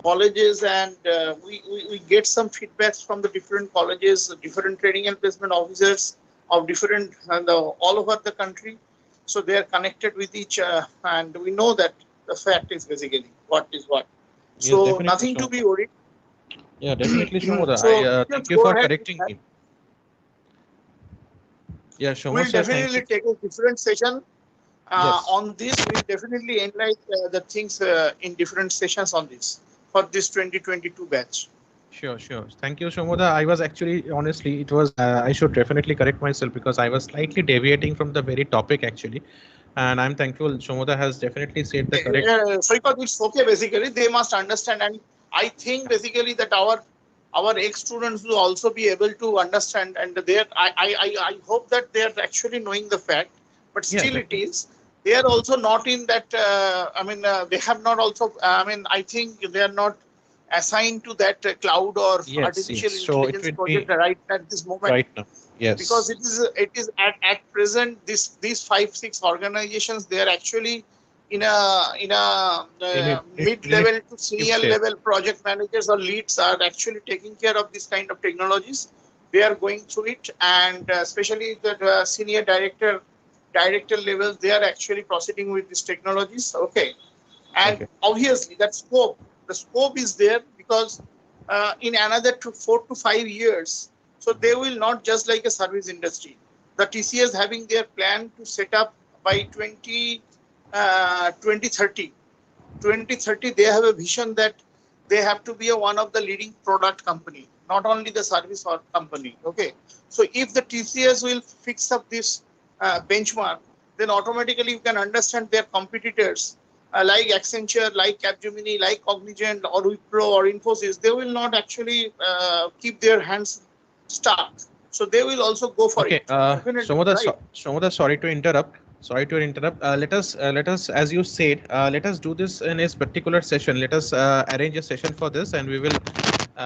colleges, and we get some feedbacks from the different colleges, different training and placement officers of different all over the country. So they are connected with each, and we know that the fact is basically what is what. So nothing to be worried. Yeah, definitely, Shomoda. So Thank you for correcting me. Yeah, Shomoda, we'll definitely take a different session on this. We'll definitely enlighten the things in different sessions on this for this 2022 batch. Sure. Thank you, Shomoda. I was actually, honestly, it was, I should definitely correct myself because I was slightly deviating from the very topic actually. And I'm thankful Shomoda has definitely said the correct. So it's okay, basically, they must understand. And I think basically that our ex-students will also be able to understand. And I hope that they are actually knowing the fact, but still it is. They are also not in that, they have not also, I think they are not assigned to that cloud or artificial intelligence project right at this moment. Right now, yes. Because it is at present these 5-6 organizations, they are actually in a mid-level to senior level project managers or leads are actually taking care of this kind of technologies. They are going through it, and especially the senior director levels, they are actually proceeding with these technologies. Okay, and obviously that the scope is there, because in another 4 to 5 years, so they will not just like a service industry. The TCS having their plan to set up by 2030. 2030, they have a vision that they have to be one of the leading product company, not only the service or company. Okay, so if the TCS will fix up this benchmark, then automatically you can understand their competitors like Accenture, like Capgemini, like Cognizant, or Wipro, or Infosys. They will not actually keep their hands stuck. So they will also go for it. Shomoda, sorry to interrupt. Let us, as you said, let us do this in a particular session. Let us arrange a session for this, and we will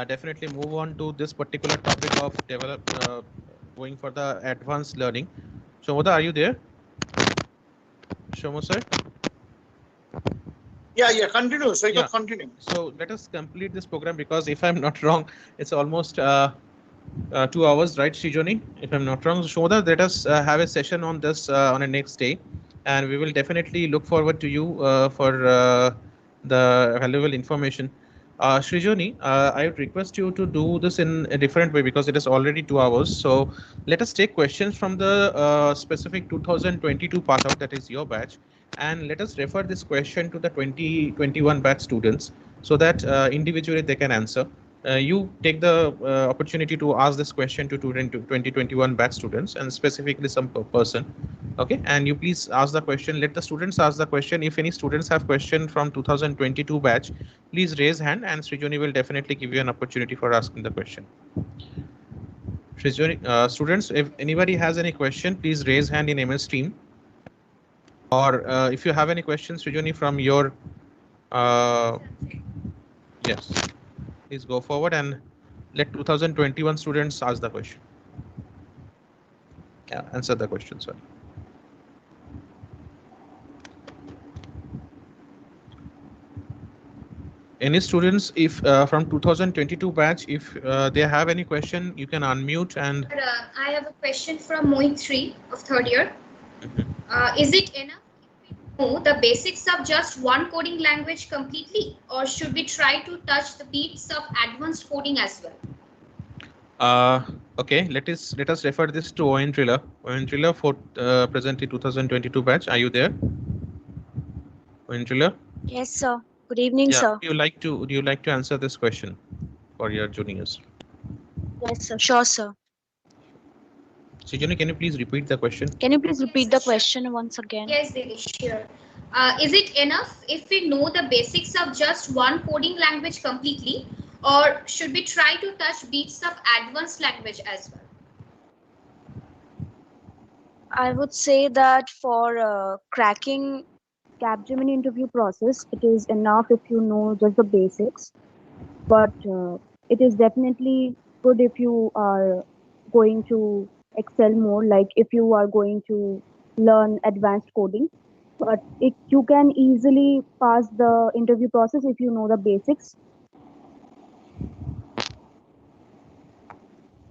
definitely move on to this particular topic of going for the advanced learning. Shomoda, are you there? Shomo sir? Yeah, continue. So continue. So let us complete this program, because if I'm not wrong, it's almost 2 hours, right, Srijoni? If I'm not wrong, Shomoda, let us have a session on this on the next day, and we will definitely look forward to you for the valuable information. Srijoni, I would request you to do this in a different way because it is already 2 hours. So let us take questions from the specific 2022 pass out, that is your batch, and let us refer this question to the 2021 batch students so that individually they can answer. You take the opportunity to ask this question to 2021 batch students and specifically some person. Okay, and you please ask the question. Let the students ask the question. If any students have question from 2022 batch, please raise hand and Srijoni will definitely give you an opportunity for asking the question. Srijoni, students, if anybody has any question, please raise hand in MS Team. Or if you have any questions, Srijoni, from your, yes, please go forward and let 2021 students ask the question. Yeah, answer the question, sorry. Any students, if from 2022 batch, if they have any question, you can unmute and. I have a question from Mohit3 of third year. Is it enough if we know the basics of just one coding language completely, or should we try to touch the beats of advanced coding as well? Okay, let us refer this to Owen Driller. Owen Driller for presently 2022 batch. Are you there? Owen Driller? Yes, sir. Good evening, yeah, sir. Would you like to answer this question for your juniors? Yes, sir. Sure, sir. Srijoni, can you please repeat the question? Can you please repeat the question once again? Yes, Didi, sure. Is it enough if we know the basics of just one coding language completely, or should we try to touch beats of advanced language as well? I would say that for cracking Capgemini interview process, it is enough if you know just the basics, but it is definitely good if you are going to excel more, like if you are going to learn advanced coding. But you can easily pass the interview process if you know the basics.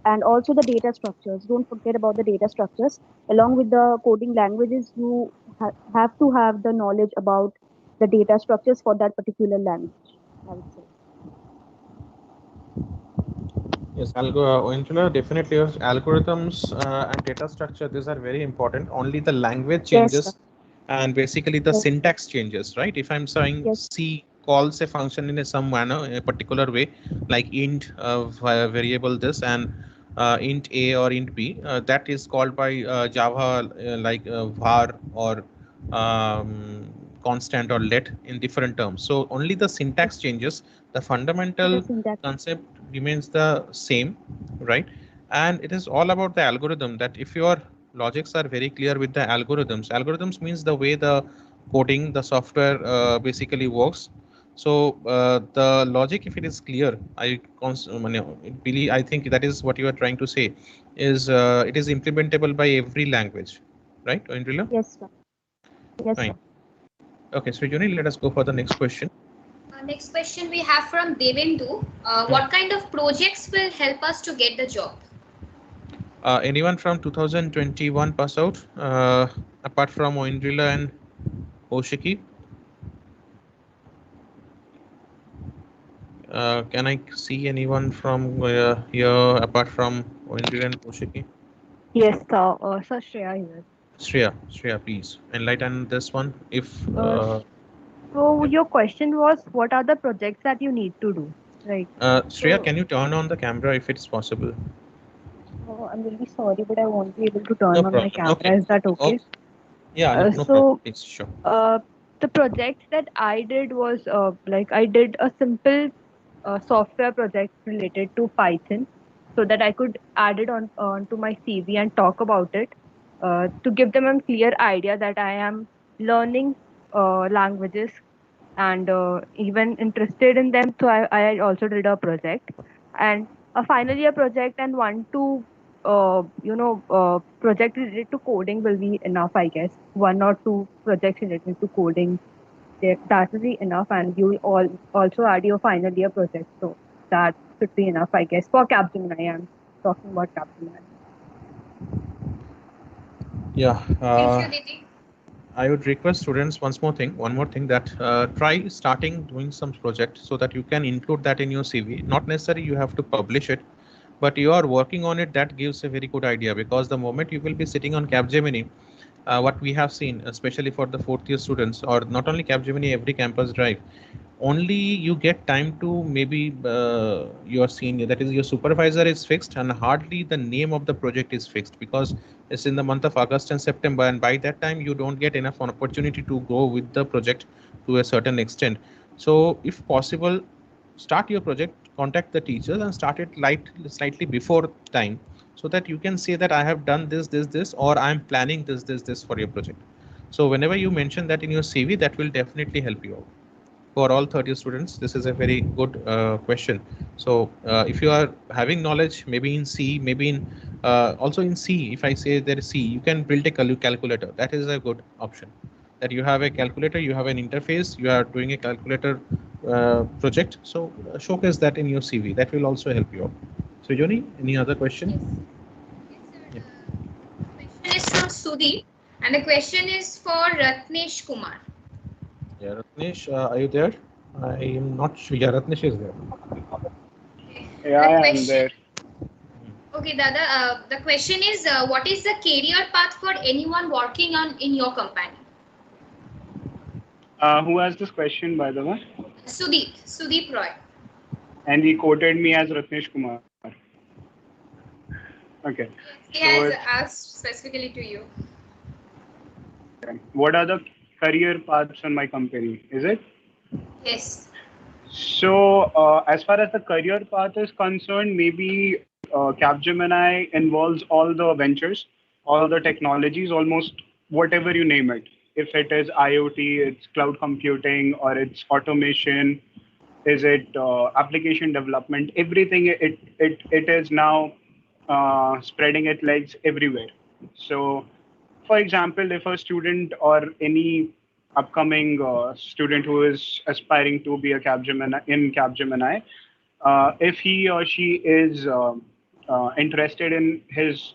And also the data structures. Don't forget about the data structures. Along with the coding languages, you have to have the knowledge about the data structures for that particular language, I would say. Yes, definitely algorithms and data structure, these are very important. Only the language changes, yes, and basically the, yes, syntax changes, right? If I'm saying, yes, C calls a function in some manner, in a particular way, like int variable this and int a or int b, that is called by Java like var or constant or let in different terms. So only the syntax changes, the fundamental concept remains the same, right? And it is all about the algorithm, that if your logics are very clear with the algorithms means the way the coding, the software basically works. So the logic, if it is clear, I think that is what you are trying to say, is it is implementable by every language, right, Indrila? Yes, sir. Yes, fine, sir. Okay, so Juni, let us go for the next question. Next question we have from Devendu. What kind of projects will help us to get the job? Anyone from 2021 pass out, apart from Oindrila and Oshiki? Can I see anyone from here apart from Oindrila and Oshiki? Yes, sir. Sir, Shreya here. Shreya, please enlighten this one. If so your question was, what are the projects that you need to do, right? Shreya, can you turn on the camera if it's possible? Oh, I'm really sorry, but I won't be able to turn No on problem. my camera. Okay. Is that okay? Yeah, no problem. Please, sure. The project that I did was like I did a simple software project related to Python, so that I could add it onto my CV and talk about it, to give them a clear idea that I am learning languages and even interested in them. So I also did a project, and a final year project and project related to coding will be enough, I guess. 1 or 2 projects related to coding, that will be enough, and you will also add your final year project. So that should be enough, I guess, for Capgemini. I'm talking about Capgemini. Yeah. Thank you, Didi. I would request students one more thing that try starting doing some project so that you can include that in your CV. Not necessarily you have to publish it, but you are working on it. That gives a very good idea, because the moment you will be sitting on Capgemini, what we have seen, especially for the fourth year students, or not only Capgemini, every campus drive, only you get time to maybe your senior, that is your supervisor, is fixed, and hardly the name of the project is fixed, because it's in the month of August and September, and by that time you don't get enough opportunity to go with the project to a certain extent. So if possible, start your project, contact the teachers, and start it slightly before time, so that you can say that I have done this, or I'm planning this for your project. So whenever you mention that in your CV, that will definitely help you out. For all 30 students, this is a very good question. So if you are having knowledge, maybe in C, maybe in also in C, if I say there is C, you can build a calculator. That is a good option. That you have a calculator, you have an interface, you are doing a calculator project. So showcase that in your CV. That will also help you out. So Joni, any other question? Yes, sir. The question is from Sudeep, and the question is for Ratnesh Kumar. Yeah, Ratnesh, are you there? I am not sure. Yeah, Ratnesh is there. Yeah, I am there. Okay, Dada, the question is, what is the career path for anyone working on in your company? Who asked this question, by the way? Sudeep Roy. And he quoted me as Ratnesh Kumar. Okay. He has asked specifically to you. What are the career paths in my company? Is it? Yes. So, as far as the career path is concerned, maybe Capgemini involves all the ventures, all the technologies, almost whatever you name it. If it is IoT, it's cloud computing, or it's automation, is it application development? Everything, it is now spreading its legs everywhere. So, for example, if a student or any upcoming student who is aspiring to be a Capgemini, if he or she is interested in his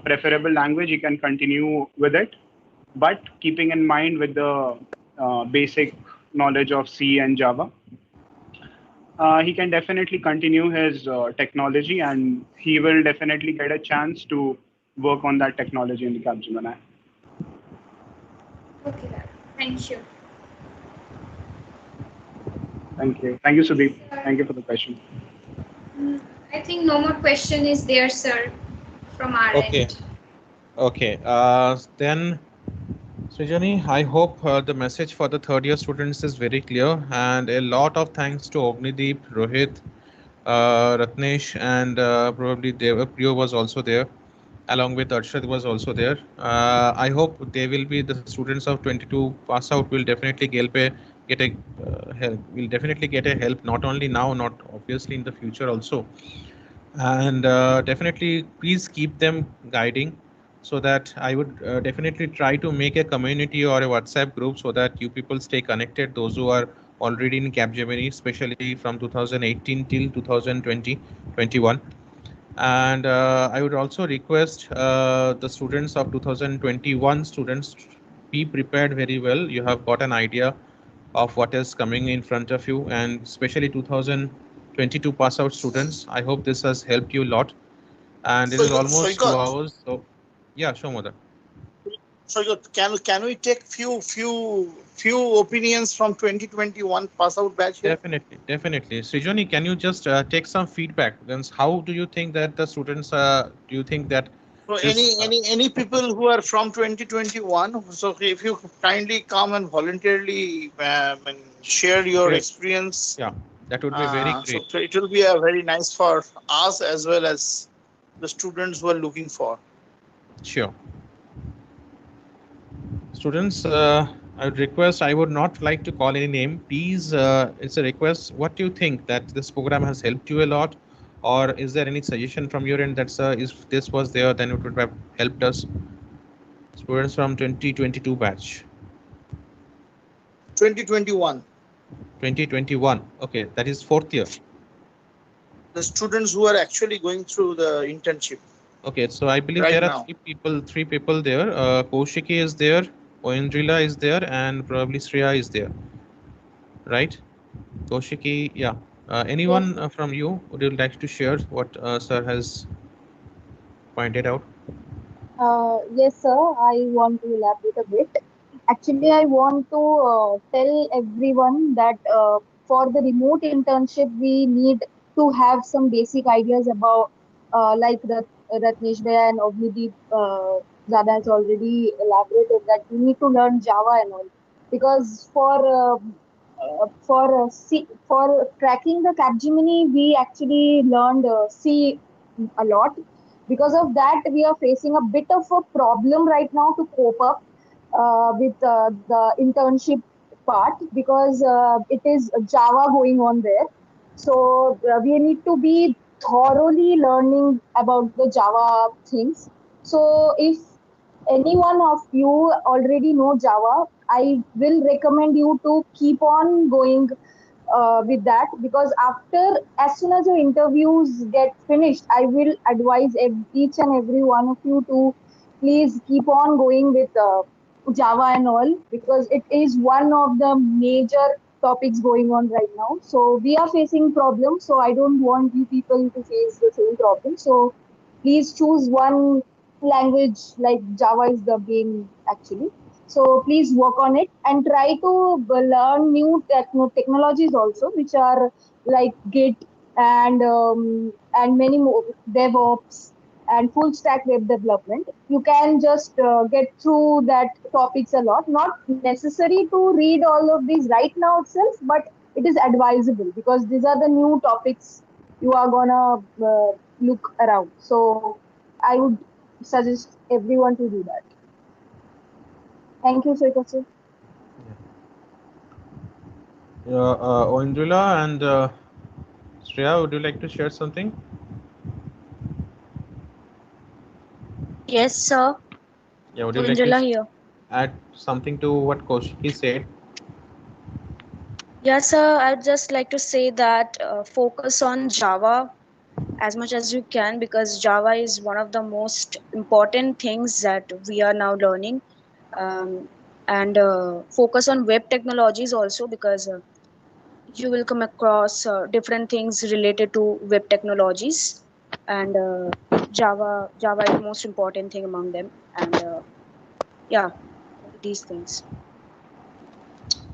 preferable language, he can continue with it, but keeping in mind with the basic knowledge of C and Java. He can definitely continue his technology, and he will definitely get a chance to work on that technology in the Capgemini. Okay, thank you. Thank you. Thank you, Sudeep. Thank you for the question. I think no more question is there, sir, from our end. Okay. Then, Srijani, I hope the message for the third year students is very clear, and a lot of thanks to Ognideep, Rohit, Ratnesh, and probably Devapriyo was also there, along with Arshad was also there. I hope they will be the students of 22 pass out will definitely get a help. Will definitely get a help, not only now, not obviously in the future also. And definitely please keep them guiding, so that I would definitely try to make a community or a WhatsApp group, so that you people stay connected, those who are already in Capgemini, especially from 2018 till 2020 21. And I would also request the students of 2021 students, be prepared very well. You have got an idea of what is coming in front of you, and especially 2022 pass out students, I hope this has helped you a lot. And it is almost 2 hours. So yeah, show mother. So can we take few opinions from 2021 pass out batch here? Definitely. Srijani, can you just take some feedback? Then how do you think that the students do you think that So any people who are from 2021, so if you kindly come and voluntarily and share your experience. Yeah, that would be very great. So it will be a very nice for us as well as the students who are looking for. Sure. Students, I would request, I would not like to call any name. Please, it's a request. What do you think, that this program has helped you a lot? Or is there any suggestion from your end that, sir, if this was there, then it would have helped us? Students from 2022 batch. 2021. 2021. Okay, that is fourth year. The students who are actually going through the internship. Okay, so I believe right there are now. three people there. Kaushiki is there, Oindrila is there, and probably Shreya is there, right? Koshiki, yeah. Yes, Anyone from you would you like to share what sir has pointed out? yes, sir. I want to elaborate a bit. Actually, I want to tell everyone that for the remote internship, we need to have some basic ideas about, like Ratnesh Bhaiya and Obnideep Zada has already elaborated that we need to learn Java and all. Because for cracking the Capgemini, we actually learned C a lot. Because of that, we are facing a bit of a problem right now to cope up with the internship part, because it is Java going on there. So we need to be thoroughly learning about the Java things. So if any one of you already know Java, I will recommend you to keep on going with that, because after, as soon as your interviews get finished, I will advise each and every one of you to please keep on going with Java and all, because it is one of the major topics going on right now. So we are facing problems, so I don't want you people to face the same problem. So please choose one language, like Java is the main actually. So please work on it and try to learn new technologies also, which are like Git and many more, DevOps and full stack web development. You can just get through that topics a lot. Not necessary to read all of these right now itself, but it is advisable because these are the new topics you are gonna look around. So I would suggest everyone to do that. Thank you, Sweta. Oindrila and Shreya, would you like to share something? Yes, sir. Yeah, would you like to Indrila here. add something to what Koshiki said? Yes, sir. I'd just like to say that focus on Java as much as you can, because Java is one of the most important things that we are now learning. Um, and focus on web technologies also, because you will come across different things related to web technologies, and Java is the most important thing among them. And yeah, only these things.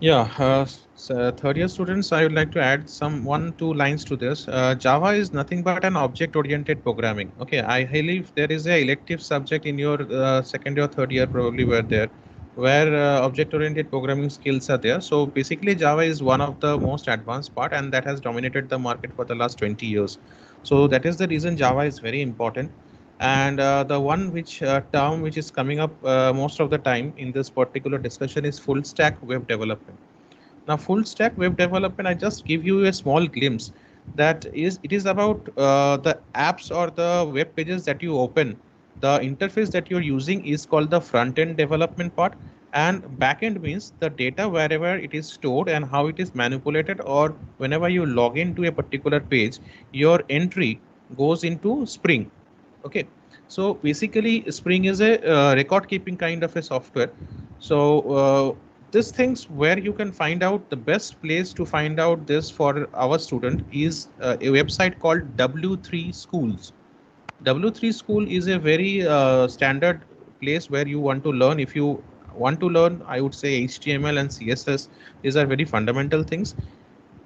Yeah, so third year students, I would like to add some 1-2 lines to this. Java is nothing but an object-oriented programming. Okay, I believe there is a elective subject in your second or third year probably were there, where object-oriented programming skills are there. So basically, Java is one of the most advanced part, and that has dominated the market for the last 20 years. So that is the reason Java is very important. And the one which term which is coming up most of the time in this particular discussion is full stack web development. Now, full stack web development, I just give you a small glimpse that is it is about the apps or the web pages that you open. The interface that you're using is called the front end development part, and back end means the data wherever it is stored and how it is manipulated, or whenever you log into a particular page, your entry goes into Spring. Okay, so basically Spring is a record keeping kind of a software. So these things where you can find out, the best place to find out this for our student is a website called W3 Schools. W3 School is a very standard place where you want to learn. If you want to learn, I would say HTML and CSS, these are very fundamental things.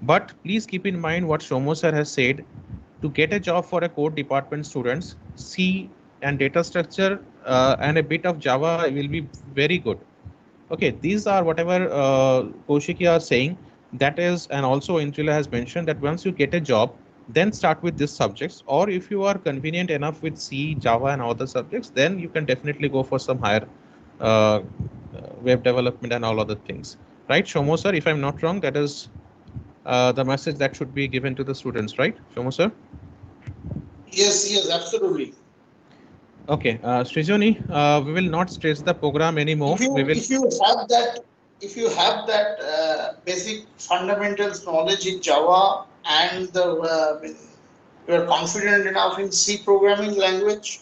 But please keep in mind what Shomo sir has said. To get a job for a code department students, C and data structure and a bit of Java will be very good. Okay, these are whatever Koshiki are saying. That is, and also Intrila has mentioned that once you get a job, then start with these subjects. Or if you are convenient enough with C, Java, and other subjects, then you can definitely go for some higher uh, web development and all other things. Right, Shomo sir? If I'm not wrong, that is the message that should be given to the students, right, Shomo sir? Yes, yes, absolutely. Okay, Srijoni, we will not stress the program anymore. If you We will. if you have that if you have that basic fundamentals knowledge in Java and you are confident enough in C programming language,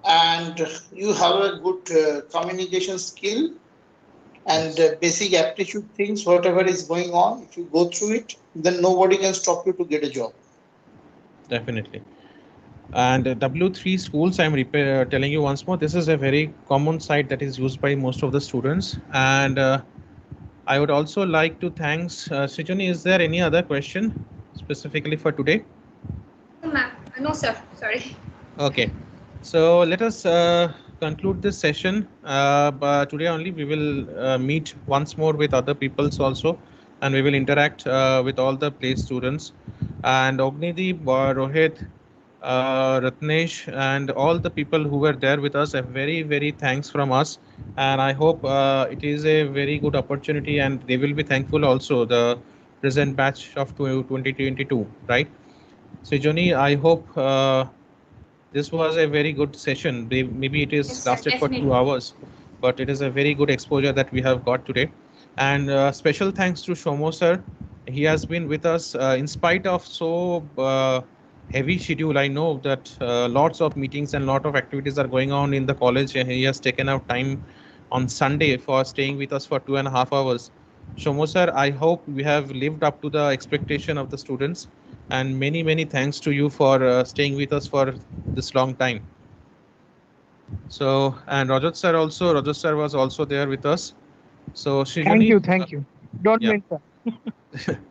and you have a good communication skill, and basic aptitude things, whatever is going on, if you go through it, then nobody can stop you to get a job. Definitely. And W3 schools, I'm telling you once more, this is a very common site that is used by most of the students. And I would also like to thanks Srijani. Is there any other question specifically for today? No, ma'am. No, sir. Sorry. Okay, so let us conclude this session. But today only we will meet once more with other peoples also, and we will interact with all the place students. And Ognideep, Rohit, Ratnesh, and all the people who were there with us, a very thanks from us. And I hope it is a very good opportunity, and they will be thankful also, the present batch of 2022, right? So Johnny, I hope this was a very good session. Maybe it is Yes, sir, lasted for 2 definitely. hours, but it is a very good exposure that we have got today. And special thanks to Shomo sir. He has been with us in spite of so heavy schedule. I know that lots of meetings and lot of activities are going on in the college, and he has taken out time on Sunday for staying with us for 2.5 hours. Shomo sir, I hope we have lived up to the expectation of the students, and many thanks to you for staying with us for this long time. So, and Rajat sir was also there with us. So Srijani, Thank you. Don't yeah. mention.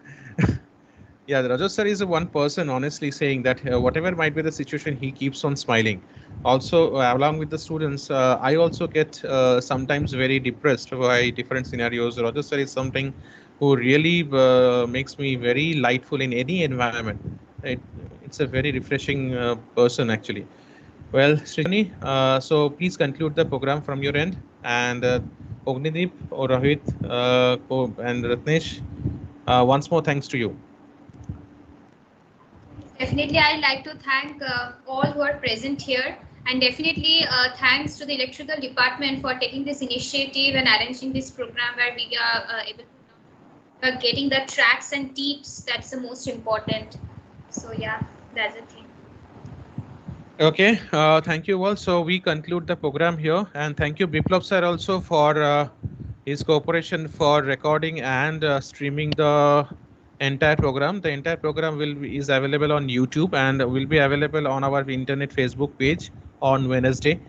Yeah, Rajat sir is one person honestly saying that whatever might be the situation, he keeps on smiling. Also, along with the students, I also get sometimes very depressed by different scenarios. Rajat sir is something who really makes me very lightful in any environment. It's a very refreshing person actually. Well, Srijani, so please conclude the program from your end, and Ognideep or Rohit and Ratnesh, once more thanks to you. Definitely, I'd like to thank all who are present here, and definitely thanks to the electrical department for taking this initiative and arranging this program where we are able to getting the tracks and tips. That's the most important. So yeah, that's the thing. Okay, thank you all. So we conclude the program here, and thank you Biplab sir also for his cooperation for recording and streaming the entire program. The entire program is available on YouTube and will be available on our internet Facebook page on Wednesday.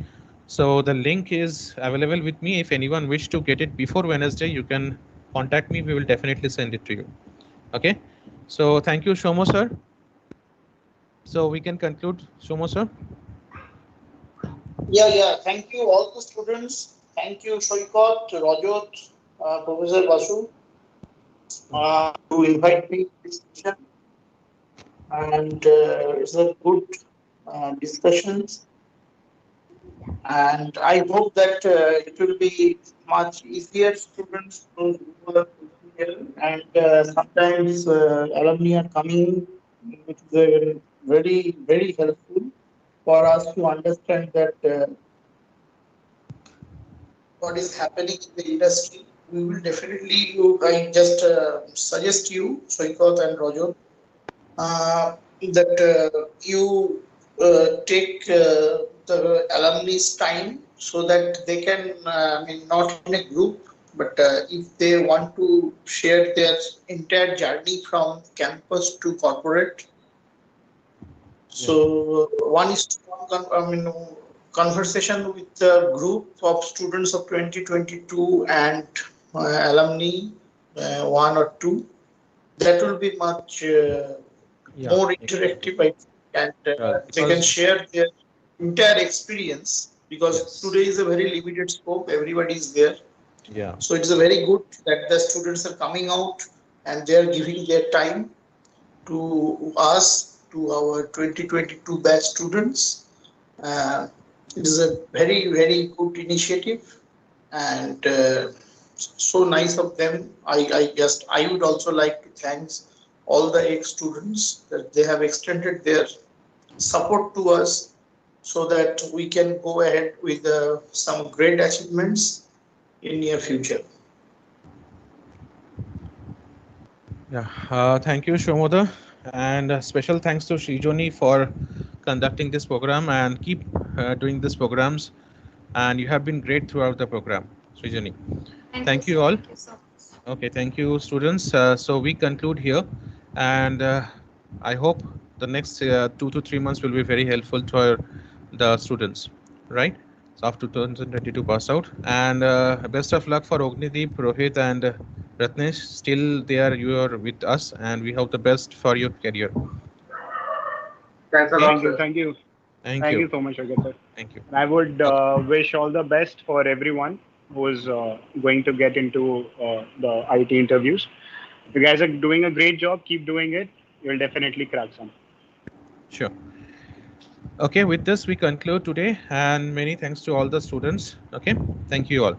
So the link is available with me. If anyone wish to get it before Wednesday, you can contact me. We will definitely send it to you. Okay. So thank you, Shomo sir. So we can conclude, Shomo sir. Yeah. Thank you, all the students. Thank you, Shoikot, Rajot, Professor Basu, to invite me to this session. And it's a good discussions. And I hope that it will be much easier students to work here. And sometimes alumni are coming, which is very helpful for us to understand that what is happening in the industry. We will definitely, I just suggest you, Soikot and Rojo, that you take the alumni's time so that they can, not in a group, but if they want to share their entire journey from campus to corporate. So one is conversation with the group of students of 2022 and alumni, one or two. That will be much more interactive, I think, and they can share their entire experience, because today is a very limited scope. Everybody is there. Yeah. So it's a very good that the students are coming out and they are giving their time to us, to our 2022 batch students. It is a very good initiative, and so nice of them. I would also like to thank all the ex-students that they have extended their support to us so that we can go ahead with some great achievements in near future. Yeah, thank you, Shomoda, and special thanks to Srijoni for conducting this program and keep doing these programs. And you have been great throughout the program, Srijoni. Thank you all. Okay, thank you, students. So we conclude here, and I hope the next 2 to 3 months will be very helpful for the students, right? So after 2022 pass out, and best of luck for Ognideep, Rohit, and Ratnesh. Still, you are with us, and we hope the best for your career. Thanks a lot, Thank you, sir. thank you. Thank Thank you. you so much, Rajat sir. Thank you. And I would wish all the best for everyone who is going to get into the IT interviews. You guys are doing a great job. Keep doing it. You'll definitely crack some. Sure. Okay, with this we conclude today, and many thanks to all the students. Okay, thank you all.